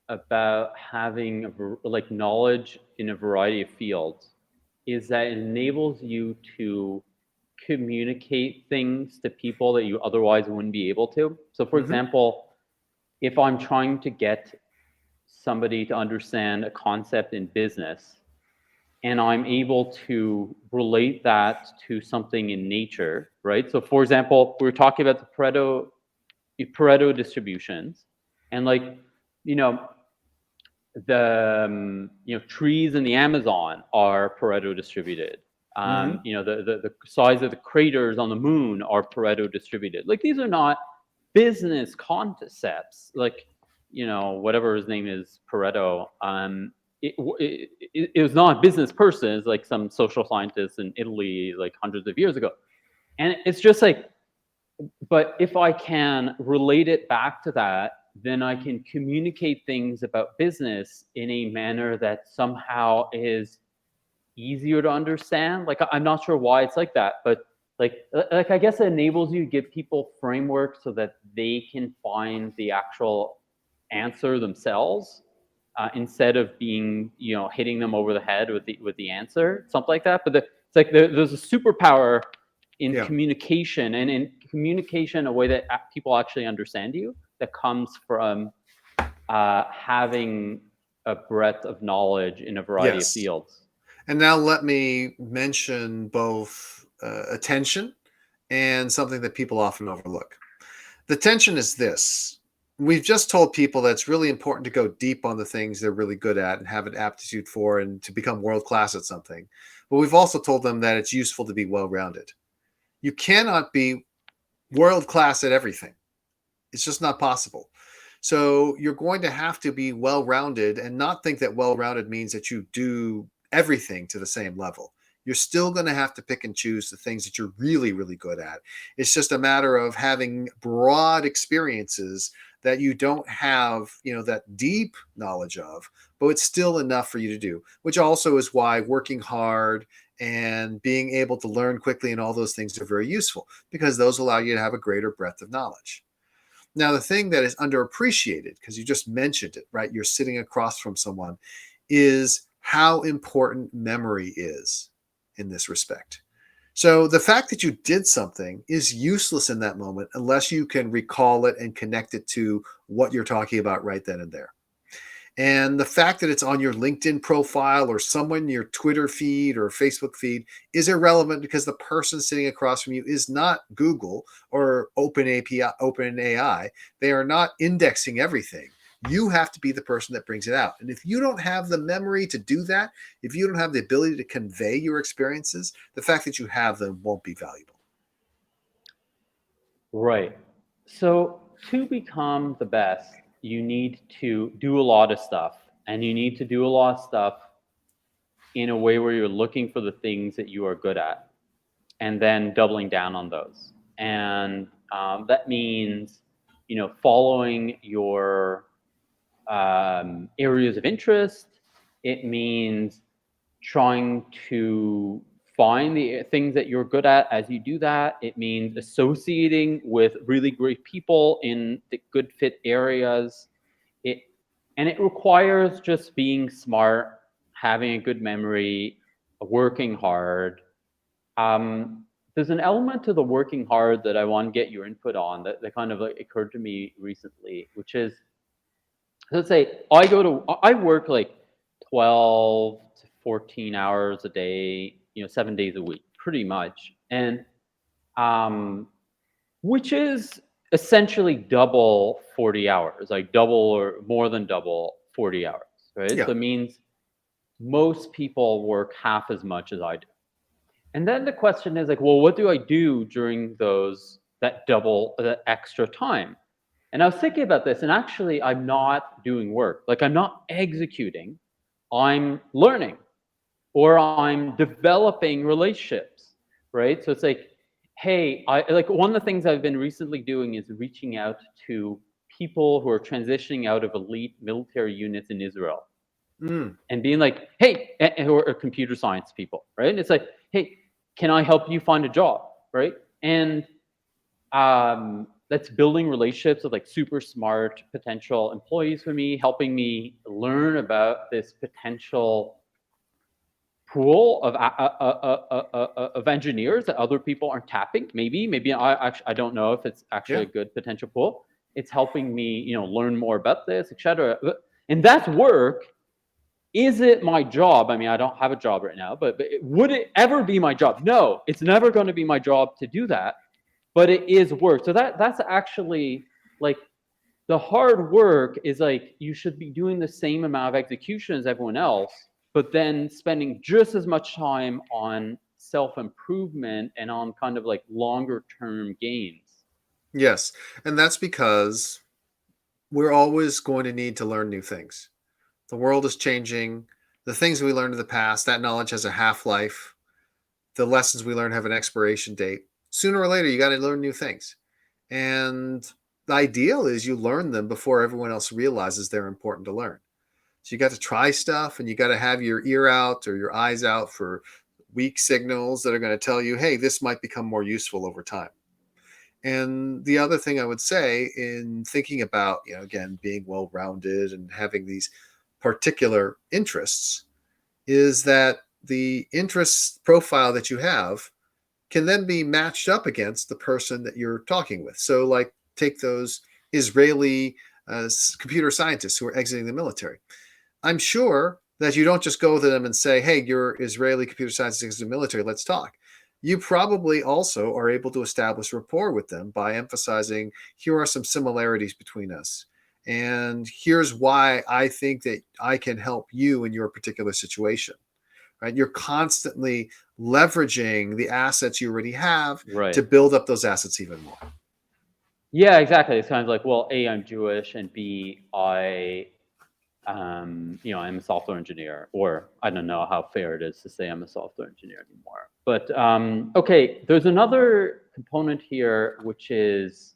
A: about having like knowledge in a variety of fields is that it enables you to communicate things to people that you otherwise wouldn't be able to. So, for
B: Hmm.
A: example, if I'm trying to get somebody to understand a concept in business and I'm able to relate that to something in nature, right? So, for example, we were talking about the Pareto distributions, and like, you know, trees in the Amazon are Pareto distributed.
B: Hmm.
A: The size of the craters on the moon are Pareto distributed. Like these are not business concepts. Like whatever his name is, Pareto. It was not a business person. It's like some social scientist in Italy, like hundreds of years ago. And it's just like, but if I can relate it back to that, then I can communicate things about business in a manner that somehow is easier to understand. Like I'm not sure why it's like that, but like I guess it enables you to give people framework so that they can find the actual answer themselves, instead of being hitting them over the head with the answer, something like that. But it's like there's a superpower in
B: Yeah.
A: communication, and in communication in a way that people actually understand you, that comes from having a breadth of knowledge in a variety of
B: Yes.
A: fields.
B: And now let me mention both attention and something that people often overlook. The tension is this. We've just told people that it's really important to go deep on the things they're really good at and have an aptitude for and to become world class at something. But we've also told them that it's useful to be well rounded. You cannot be world class at everything. It's just not possible. So you're going to have to be well rounded and not think that well rounded means that you do everything to the same level. You're still going to have to pick and choose the things that you're really, really good at. It's just a matter of having broad experiences that you don't have, that deep knowledge of, but it's still enough for you to do, which also is why working hard and being able to learn quickly and all those things are very useful because those allow you to have a greater breadth of knowledge. Now, the thing that is underappreciated, because you just mentioned it, right? You're sitting across from someone, is how important memory is in this respect. So the fact that you did something is useless in that moment unless you can recall it and connect it to what you're talking about right then and there. And the fact that it's on your LinkedIn profile or somewhere in your Twitter feed or Facebook feed is irrelevant because the person sitting across from you is not Google or OpenAI. They are not indexing everything. You have to be the person that brings it out. And if you don't have the memory to do that, if you don't have the ability to convey your experiences, the fact that you have them won't be valuable.
A: Right. So to become the best, you need to do a lot of stuff, and you need to do a lot of stuff in a way where you're looking for the things that you are good at and then doubling down on those. And that means, following your areas of interest. It means trying to find the things that you're good at as you do that. It means associating with really great people in the good fit areas. It and it requires just being smart, having a good memory, working hard. There's an element to the working hard that I want to get your input on that kind of like occurred to me recently, which is, let's say I work like 12 to 14 hours a day, 7 days a week, pretty much. And um, which is essentially double 40 hours, like double or more than double 40 hours, right?
B: Yeah.
A: So it means most people work half as much as I do. And then the question is like, well, what do I do during that extra time? And I was thinking about this, and actually, I'm not doing work. Like, I'm not executing, I'm learning, or I'm developing relationships, right? So it's like, hey, I like one of the things I've been recently doing is reaching out to people who are transitioning out of elite military units in Israel
B: Mm.
A: and being like, hey, who are computer science people, right? And it's like, hey, can I help you find a job, right? And that's building relationships with like super smart potential employees for me, helping me learn about this potential pool of engineers that other people aren't tapping. Maybe I don't know if it's actually a good potential pool. It's helping me, learn more about this, etc. And that's work. Is it my job? I mean, I don't have a job right now, but would it ever be my job? No, it's never going to be my job to do that. But it is work. So that's actually like the hard work is like you should be doing the same amount of execution as everyone else, but then spending just as much time on self-improvement and on kind of like longer term gains.
B: Yes. And that's because we're always going to need to learn new things. The world is changing. The things we learned in the past, that knowledge has a half-life. The lessons we learn have an expiration date. Sooner or later, you got to learn new things. And the ideal is you learn them before everyone else realizes they're important to learn. So you got to try stuff, and you got to have your ear out or your eyes out for weak signals that are going to tell you, hey, this might become more useful over time. And the other thing I would say in thinking about, again, being well-rounded and having these particular interests is that the interest profile that you have can then be matched up against the person that you're talking with. So like take those Israeli computer scientists who are exiting the military. I'm sure that you don't just go to them and say, hey, you're Israeli computer scientists exiting the military, let's talk. You probably also are able to establish rapport with them by emphasizing, here are some similarities between us. And here's why I think that I can help you in your particular situation. Right? You're constantly leveraging the assets you already have to build up those assets even more.
A: Yeah, exactly. It's kind of like, well, A, I'm Jewish, and B, I'm a software engineer, or I don't know how fair it is to say I'm a software engineer anymore. But okay, there's another component here, which is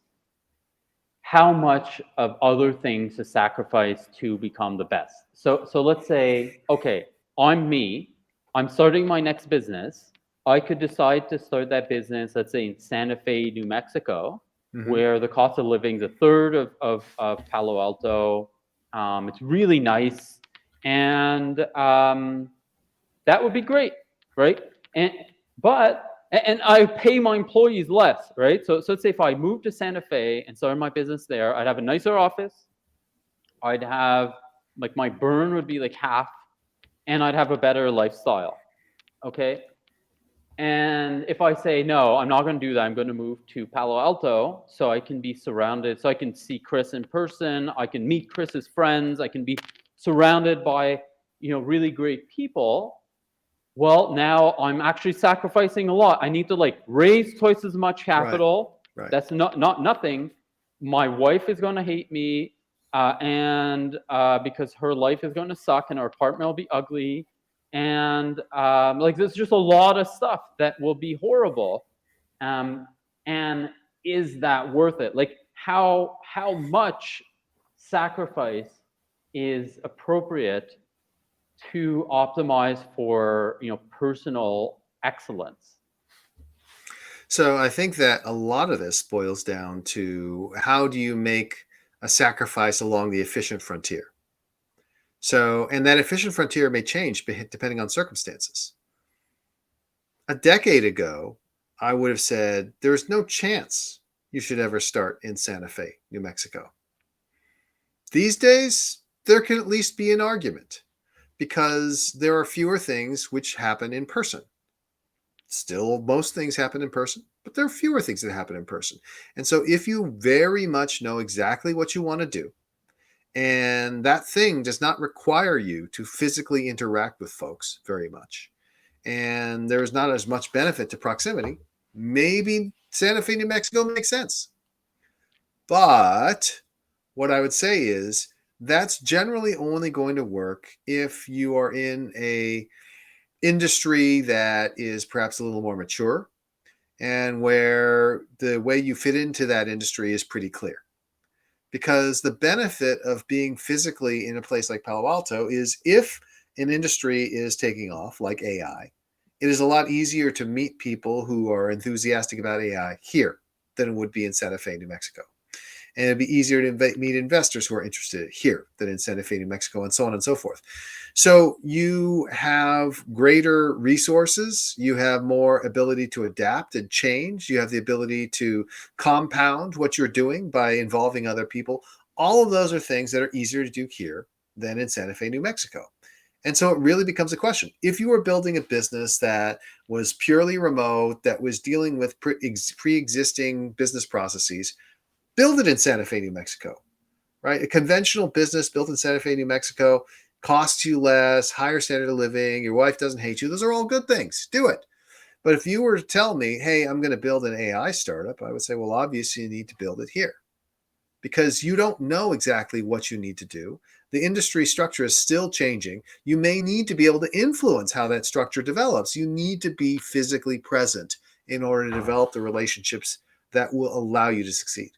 A: how much of other things to sacrifice to become the best. So let's say, okay, I'm me. I'm starting my next business. I could decide to start that business, let's say in Santa Fe, New Mexico, where the cost of living is a third of Palo Alto. It's really nice, and that would be great, right? And I pay my employees less, right? So let's say if I moved to Santa Fe and started my business there, I'd have a nicer office. I'd have like my burn would be like half, and I'd have a better lifestyle. Okay. And if I say no, I'm not going to do that. I'm going to move to Palo Alto so I can be surrounded, so I can see Chris in person. I can meet Chris's friends. I can be surrounded by really great people. Well, now I'm actually sacrificing a lot. I need to like raise twice as much capital.
B: Right.
A: That's not nothing. My wife is going to hate me, and because her life is going to suck, and our apartment will be ugly, and like there's just a lot of stuff that will be horrible. And is that worth it? Like how much sacrifice is appropriate to optimize for personal excellence?
B: So I think that a lot of this boils down to how do you make a sacrifice along the efficient frontier? So, and that efficient frontier may change depending on circumstances. A decade ago, I would have said there's no chance you should ever start in Santa Fe, New Mexico. These days, there can at least be an argument because there are fewer things which happen in person. Still, most things happen in person, but there are fewer things that happen in person. And so if you very much know exactly what you want to do, and that thing does not require you to physically interact with folks very much, and there's not as much benefit to proximity, maybe Santa Fe, New Mexico makes sense. But what I would say is that's generally only going to work if you are in a industry that is perhaps a little more mature and where the way you fit into that industry is pretty clear. Because the benefit of being physically in a place like Palo Alto is if an industry is taking off, like AI, it is a lot easier to meet people who are enthusiastic about AI here than it would be in Santa Fe, New Mexico. And it'd be easier to meet investors who are interested here than in Santa Fe, New Mexico, and so on and so forth. So you have greater resources, you have more ability to adapt and change, you have the ability to compound what you're doing by involving other people. All of those are things that are easier to do here than in Santa Fe, New Mexico. And so it really becomes a question. If you were building a business that was purely remote, that was dealing with pre-existing business processes, build it in Santa Fe, New Mexico, right? A conventional business built in Santa Fe, New Mexico costs you less, higher standard of living, your wife doesn't hate you. Those are all good things. Do it. But if you were to tell me, hey, I'm going to build an AI startup, I would say, well, obviously you need to build it here because you don't know exactly what you need to do. The industry structure is still changing. You may need to be able to influence how that structure develops. You need to be physically present in order to develop the relationships that will allow you to succeed.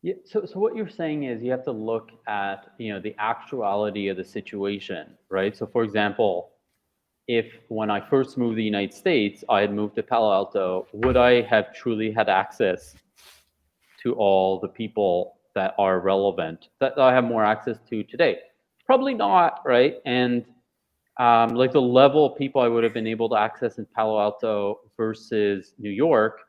A: Yeah, so what you're saying is you have to look at, the actuality of the situation, right? So for example, if when I first moved to the United States, I had moved to Palo Alto, would I have truly had access to all the people that are relevant that I have more access to today? Probably not, right? And like the level of people I would have been able to access in Palo Alto versus New York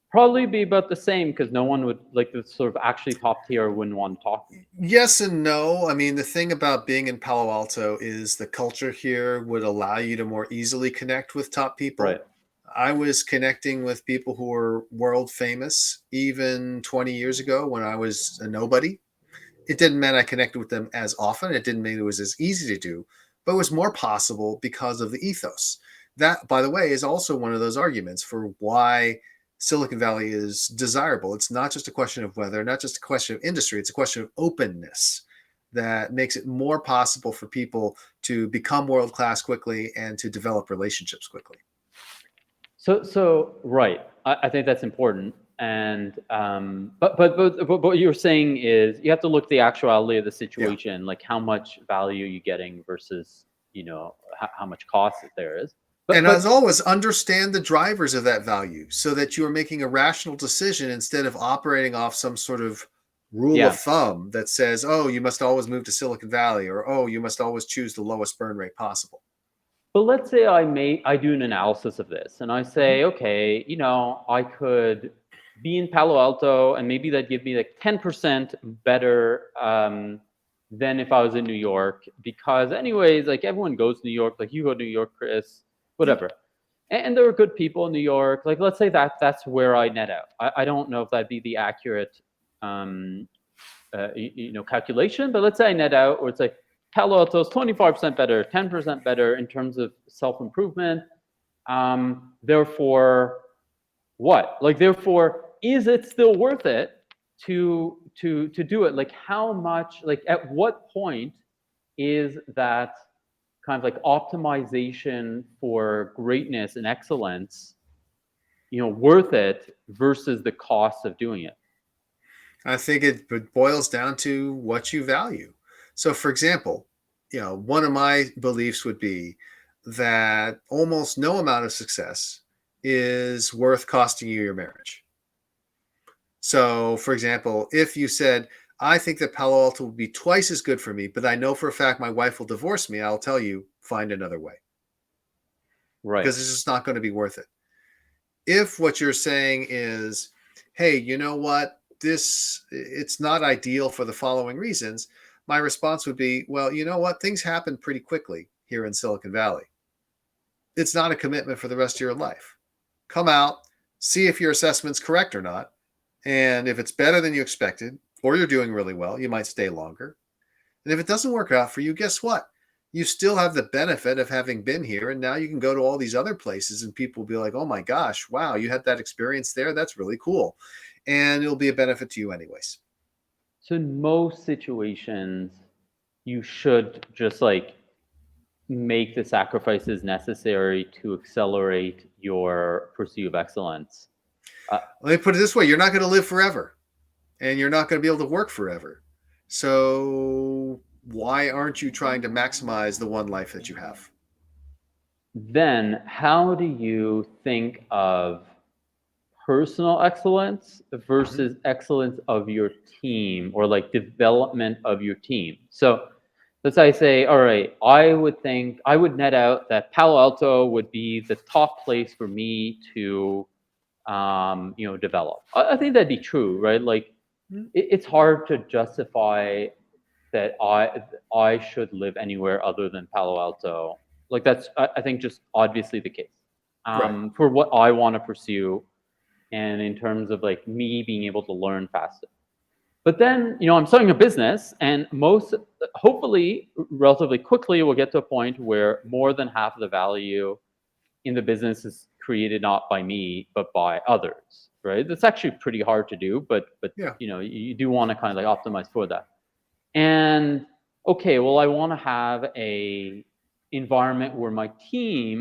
A: probably be about the same because no one would like the sort of actually top tier wouldn't want to talk to me.
B: Yes and no. I mean, the thing about being in Palo Alto is the culture here would allow you to more easily connect with top
A: Right.
B: people. I was connecting with people who were world famous even 20 years ago when I was a nobody. It didn't mean I connected with them as often. It didn't mean it was as easy to do, but it was more possible because of the ethos. That, by the way, is also one of those arguments for why Silicon Valley is desirable. It's not just a question of weather, not just a question of industry, it's a question of openness that makes it more possible for people to become world class quickly and to develop relationships quickly.
A: So right, I think that's important. And but what you're saying is you have to look at the actuality of the
B: Yeah.
A: situation, like how much value you're getting versus how much cost that there is. But
B: And as
A: but
B: always, understand the drivers of that value so that you are making a rational decision instead of operating off some sort of rule of
A: yeah,
B: thumb that says, oh, you must always move to Silicon Valley or, oh, you must always choose the lowest burn rate possible.
A: but let's say I do an analysis of this and I
B: Mhm.
A: say, okay, I could be in Palo Alto and maybe that give me like 10% better than if I was in New York because anyways, like everyone goes to New York, like you go to New York, Chris,
B: Yeah.
A: whatever. And there are good people in New York. Like let's say that's where I net out. I don't know if that'd be the accurate um, calculation, but let's say I net out or it's like Palo Alto is 25% better, 10% better in terms of self-improvement. Therefore, what? Like, therefore, is it still worth it to do it? Like, how much? Like, at what point is that kind of like optimization for greatness and excellence, worth it versus the cost of doing it?
B: I think it boils down to what you value. So, for example, one of my beliefs would be that almost no amount of success is worth costing you your marriage. So, for example, if you said, I think that Palo Alto will be twice as good for me, but I know for a fact my wife will divorce me, I'll tell you, find another way
A: Right.
B: because it's just not going to be worth it. If what you're saying is, hey, you know what, it's not ideal for the following reasons, my response would be, well, you know what, things happen pretty quickly here in Silicon Valley. It's not a commitment for the rest of your life. Come out, see if your assessment's correct or not. And if it's better than you expected, or you're doing really well, you might stay longer. And if it doesn't work out for you, guess what? You still have the benefit of having been here. And now you can go to all these other places and people will be like, oh my gosh, wow, you had that experience there. That's really cool. And it'll be a benefit to you, anyways.
A: So in most situations, you should just like make the sacrifices necessary to accelerate your pursuit of excellence. Uh,
B: Let me put it this way, you're not going to live forever and you're not going to be able to work forever. So why aren't you trying to maximize the one life that you have?
A: then, how do you think of personal excellence versus excellence of your team, or like development of your team. So let's say, all right, I would think I would net out that Palo Alto would be the top place for me to develop. I think that'd be true, right? Like
B: Mhm.
A: it's hard to justify that I should live anywhere other than Palo Alto. Like that's I think just obviously the case
B: Right.
A: for what I want to pursue, and in terms of like me being able to learn faster. But then I'm starting a business, and hopefully relatively quickly we'll get to a point where more than half of the value in the business is created not by me but by others, right? That's actually pretty hard to do, but
B: Yeah.
A: you do want to kind of like optimize for that. And okay, well, I want to have a environment where my team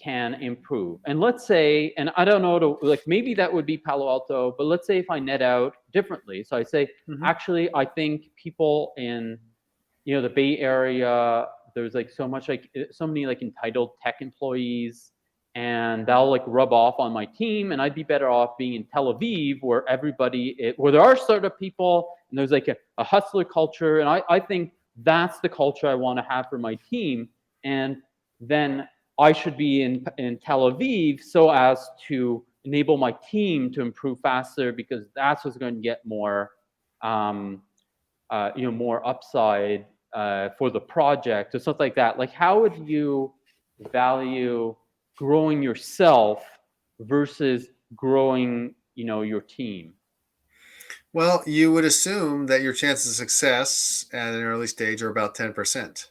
A: can improve. And let's say, and I don't know, like maybe that would be Palo Alto, but let's say if I net out differently. So I say,
B: Hmm.
A: actually, I think people in the Bay Area, there's like so many like entitled tech employees, and that'll like rub off on my team, and I'd be better off being in Tel Aviv where where there are startup people and there's like a hustler culture, and I think that's the culture I want to have for my team, and then I should be in Tel Aviv so as to enable my team to improve faster, because that's what's going to get um, more upside for the project or something like that. Like, how would you value growing yourself versus growing, your team?
B: Well, you would assume that your chances of success at an early stage are about 10%.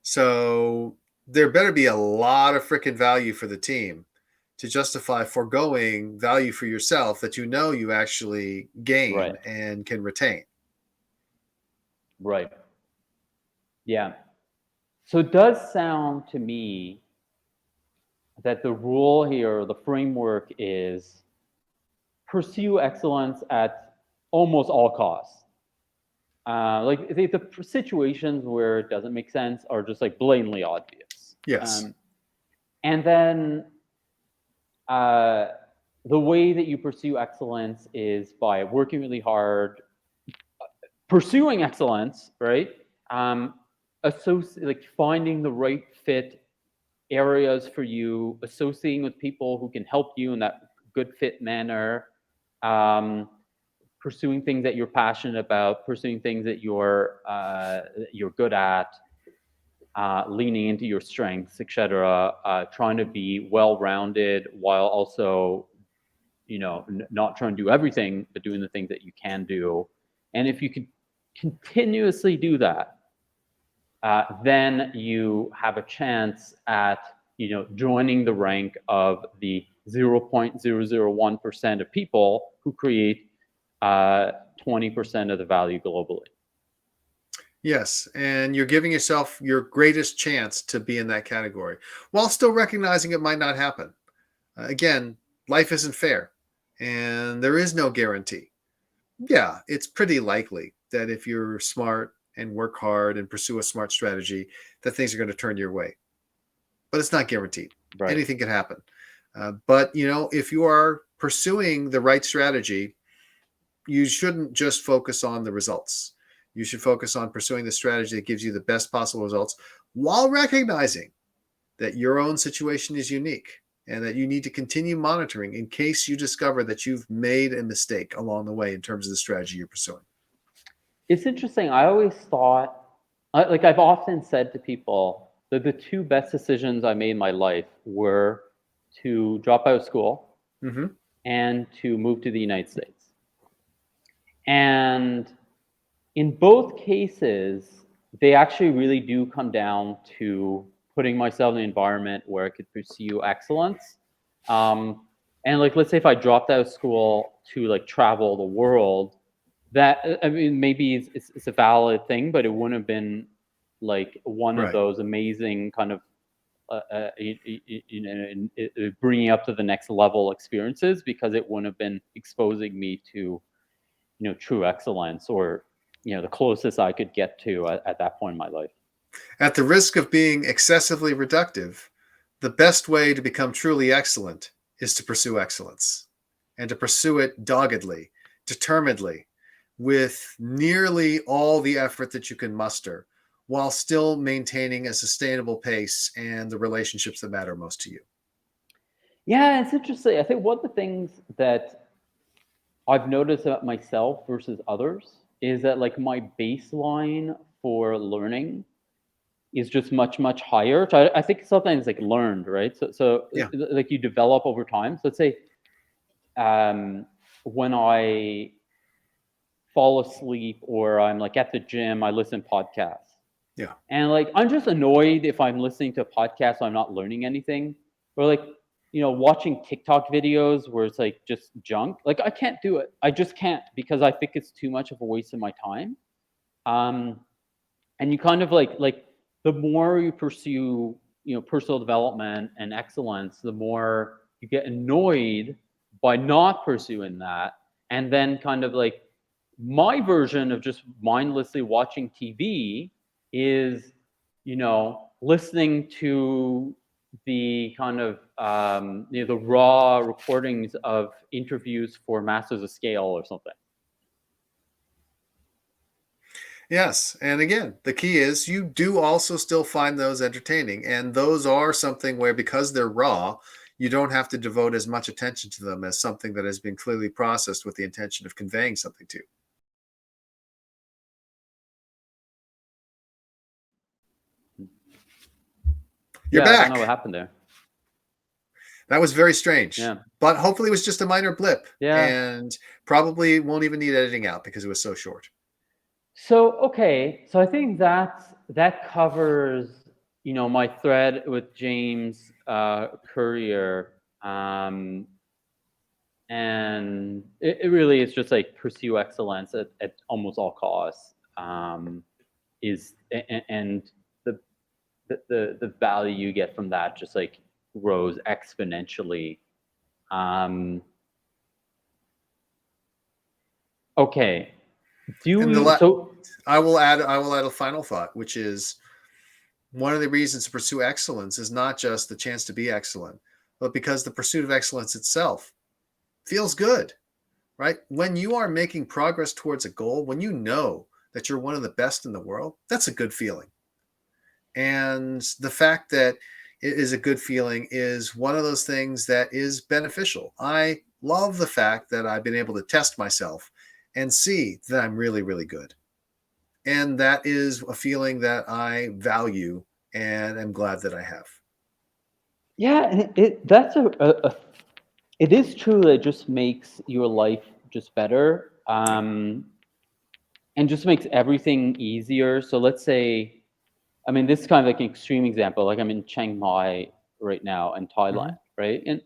B: So there better be a lot of freaking value for the team to justify foregoing value for yourself that you actually
A: Right,
B: gain and can retain.
A: right. Yeah. So it does sound to me that the rule here, the framework is pursue excellence at almost all costs. Like the situations where it doesn't make sense are just like blatantly obvious.
B: Yes.
A: And then uh, the way that you pursue excellence is by working really hard, pursuing excellence, right? Um, like finding the right fit areas for you, associating with people who can help you in that good fit manner, um, pursuing things that you're passionate about, pursuing things that you're good at, leaning into your strengths, etc. Trying to be well-rounded while also, not trying to do everything, but doing the things that you can do. And if you can continuously do that, then you have a chance at joining the rank of the 0.001% of people who create 20% of the value globally.
B: Yes, and you're giving yourself your greatest chance to be in that category while still recognizing it might not happen. Again, life isn't fair and there is no guarantee. Yeah, it's pretty likely that if you're smart and work hard and pursue a smart strategy, that things are going to turn your way. But it's not guaranteed.
A: Right.
B: Anything can happen. But if you are pursuing the right strategy, you shouldn't just focus on the results. You should focus on pursuing the strategy that gives you the best possible results while recognizing that your own situation is unique and that you need to continue monitoring in case you discover that you've made a mistake along the way in terms of the strategy you're pursuing.
A: It's interesting. I always thought, like I've often said to people, that the two best decisions I made in my life were to drop out of school
B: Hmm.
A: and to move to the United States. And in both cases, they actually really do come down to putting myself in an environment where I could pursue excellence. Um, and like, let's say if I dropped out of school to like travel the world, that I mean, maybe it's a valid thing, but it wouldn't have been like one of
B: Right.
A: those amazing kind of bringing up to the next level experiences, because it wouldn't have been exposing me to true excellence, or the closest I could get to at that point in my life.
B: At the risk of being excessively reductive, the best way to become truly excellent is to pursue excellence. and to pursue it doggedly, determinedly, with nearly all the effort that you can muster, while still maintaining a sustainable pace and the relationships that matter most to you.
A: Yeah, it's interesting. I think one of the things that I've noticed about myself versus others is that like my baseline for learning is just much, much higher. So I think sometimes like learned, right? So
B: Yeah.
A: like you develop over time. So let's say um, when I fall asleep or I'm like at the gym, I listen podcasts.
B: Yeah.
A: And like I'm just annoyed if I'm listening to a podcast so I'm not learning anything. Or like, watching TikTok videos where it's like just junk. Like I can't do it. I just can't because I think it's too much of a waste of my time. Um, and you kind of like the more you pursue, personal development and excellence, the more you get annoyed by not pursuing that. And then kind of like my version of just mindlessly watching TV is, listening to the kind of the raw recordings of interviews for Masters of Scale or something.
B: Yes. And again, the key is you do also still find those entertaining. And those are something where, because they're raw, you don't have to devote as much attention to them as something that has been clearly processed with the intention of conveying something to you. You're
A: Yeah, I don't know what
B: back.
A: happened there.
B: That was very strange,
A: Yeah.
B: but hopefully it was just a minor blip
A: Yeah.
B: and probably won't even need editing out because it was so short.
A: So okay, so I think that covers my thread with James Courier, and it really is just like pursue excellence at almost all costs. Is and the value you get from that just like grows exponentially. Um, okay,
B: And
A: so
B: I will add a final thought, which is one of the reasons to pursue excellence is not just the chance to be excellent, but because the pursuit of excellence itself feels good, right? When you are making progress towards a goal, when you know that you're one of the best in the world, that's a good feeling. And the fact that it is a good feeling is one of those things that is beneficial. I love the fact that I've been able to test myself and see that I'm really, really good. And that is a feeling that I value and am glad that I have.
A: yeah, and that's it is true that it just makes your life just better,
B: Yeah.
A: and just makes everything easier. So let's say, I mean, this is kind of like an extreme example. Like I'm in Chiang Mai right now in Thailand,
B: Mhm.
A: right? And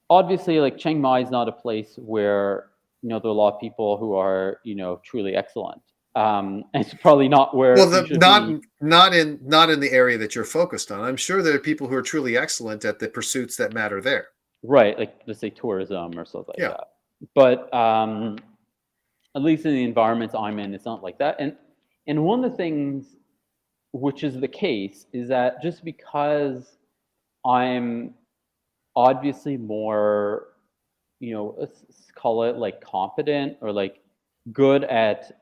A: obviously, like Chiang Mai is not a place where there are a lot of people who are truly excellent. It's probably not
B: Well,
A: where you should be.
B: not in the area that you're focused on. I'm sure there are people who are truly excellent at the pursuits that matter there.
A: Right, like let's say tourism or something like
B: Yeah.
A: that. But at least in the environments I'm in, it's not like that. And one of the things which is the case is that just because I'm obviously more, let's call it like competent or like good at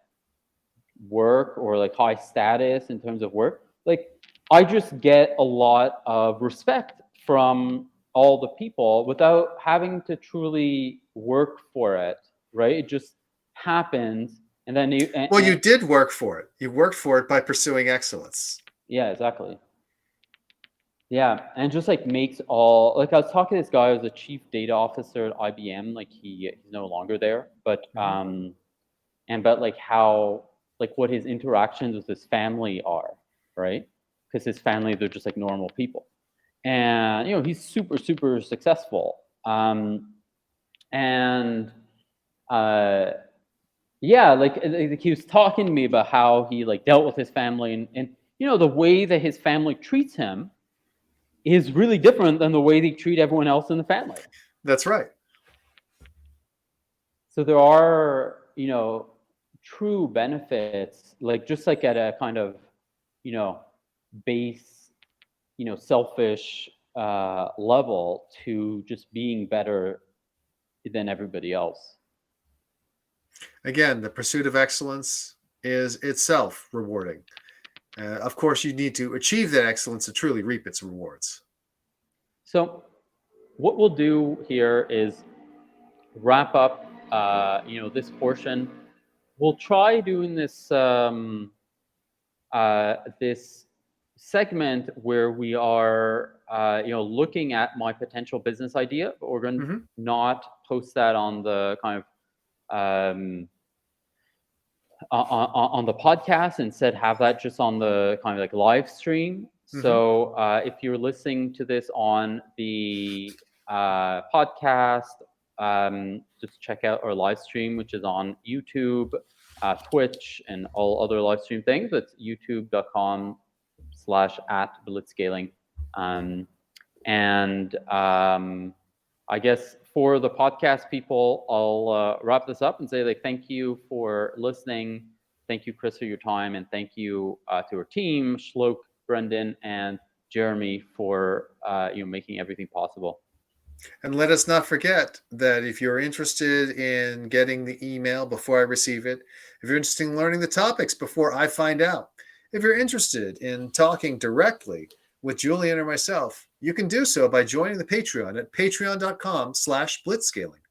A: work or like high status in terms of work, like I just get a lot of respect from all the people without having to truly work for it, right? It just happens. And then
B: Well, you did work for it. You worked for it by pursuing excellence.
A: yeah, exactly. Yeah, and just like makes all like I was talking to this guy who was a chief data officer at IBM. Like he's no longer there, but
B: Mhm.
A: but like how like what his interactions with his family are, right? Because his family, they're just like normal people, and he's super super successful. And uh, yeah, like he was talking to me about how he like dealt with his family, and the way that his family treats him is really different than the way they treat everyone else in the family.
B: That's right.
A: So there are, true benefits, like just like at a kind of, you know, base, selfish level to just being better than everybody else.
B: Again, the pursuit of excellence is itself rewarding. Of course, you need to achieve that excellence to truly reap its rewards.
A: So what we'll do here is wrap up, this portion. We'll try doing this segment where we are, looking at my potential business idea, but we're going to not post that on the kind of on the podcast. Instead, have that just on the kind of like live stream. So if you're listening to this on the podcast, just check out our live stream, which is on YouTube, Twitch, and all other live stream things. It's youtube.com/@Blitzscaling. I guess for the podcast people, I'll wrap this up and say, like, thank you for listening. Thank you, Chris, for your time, and thank you to our team, Shlok, Brendan, and Jeremy, for making everything possible.
B: And let us not forget that if you're interested in getting the email before I receive it, if you're interested in learning the topics before I find out, if you're interested in talking directly with Julien or myself, you can do so by joining the Patreon at patreon.com/blitzscaling.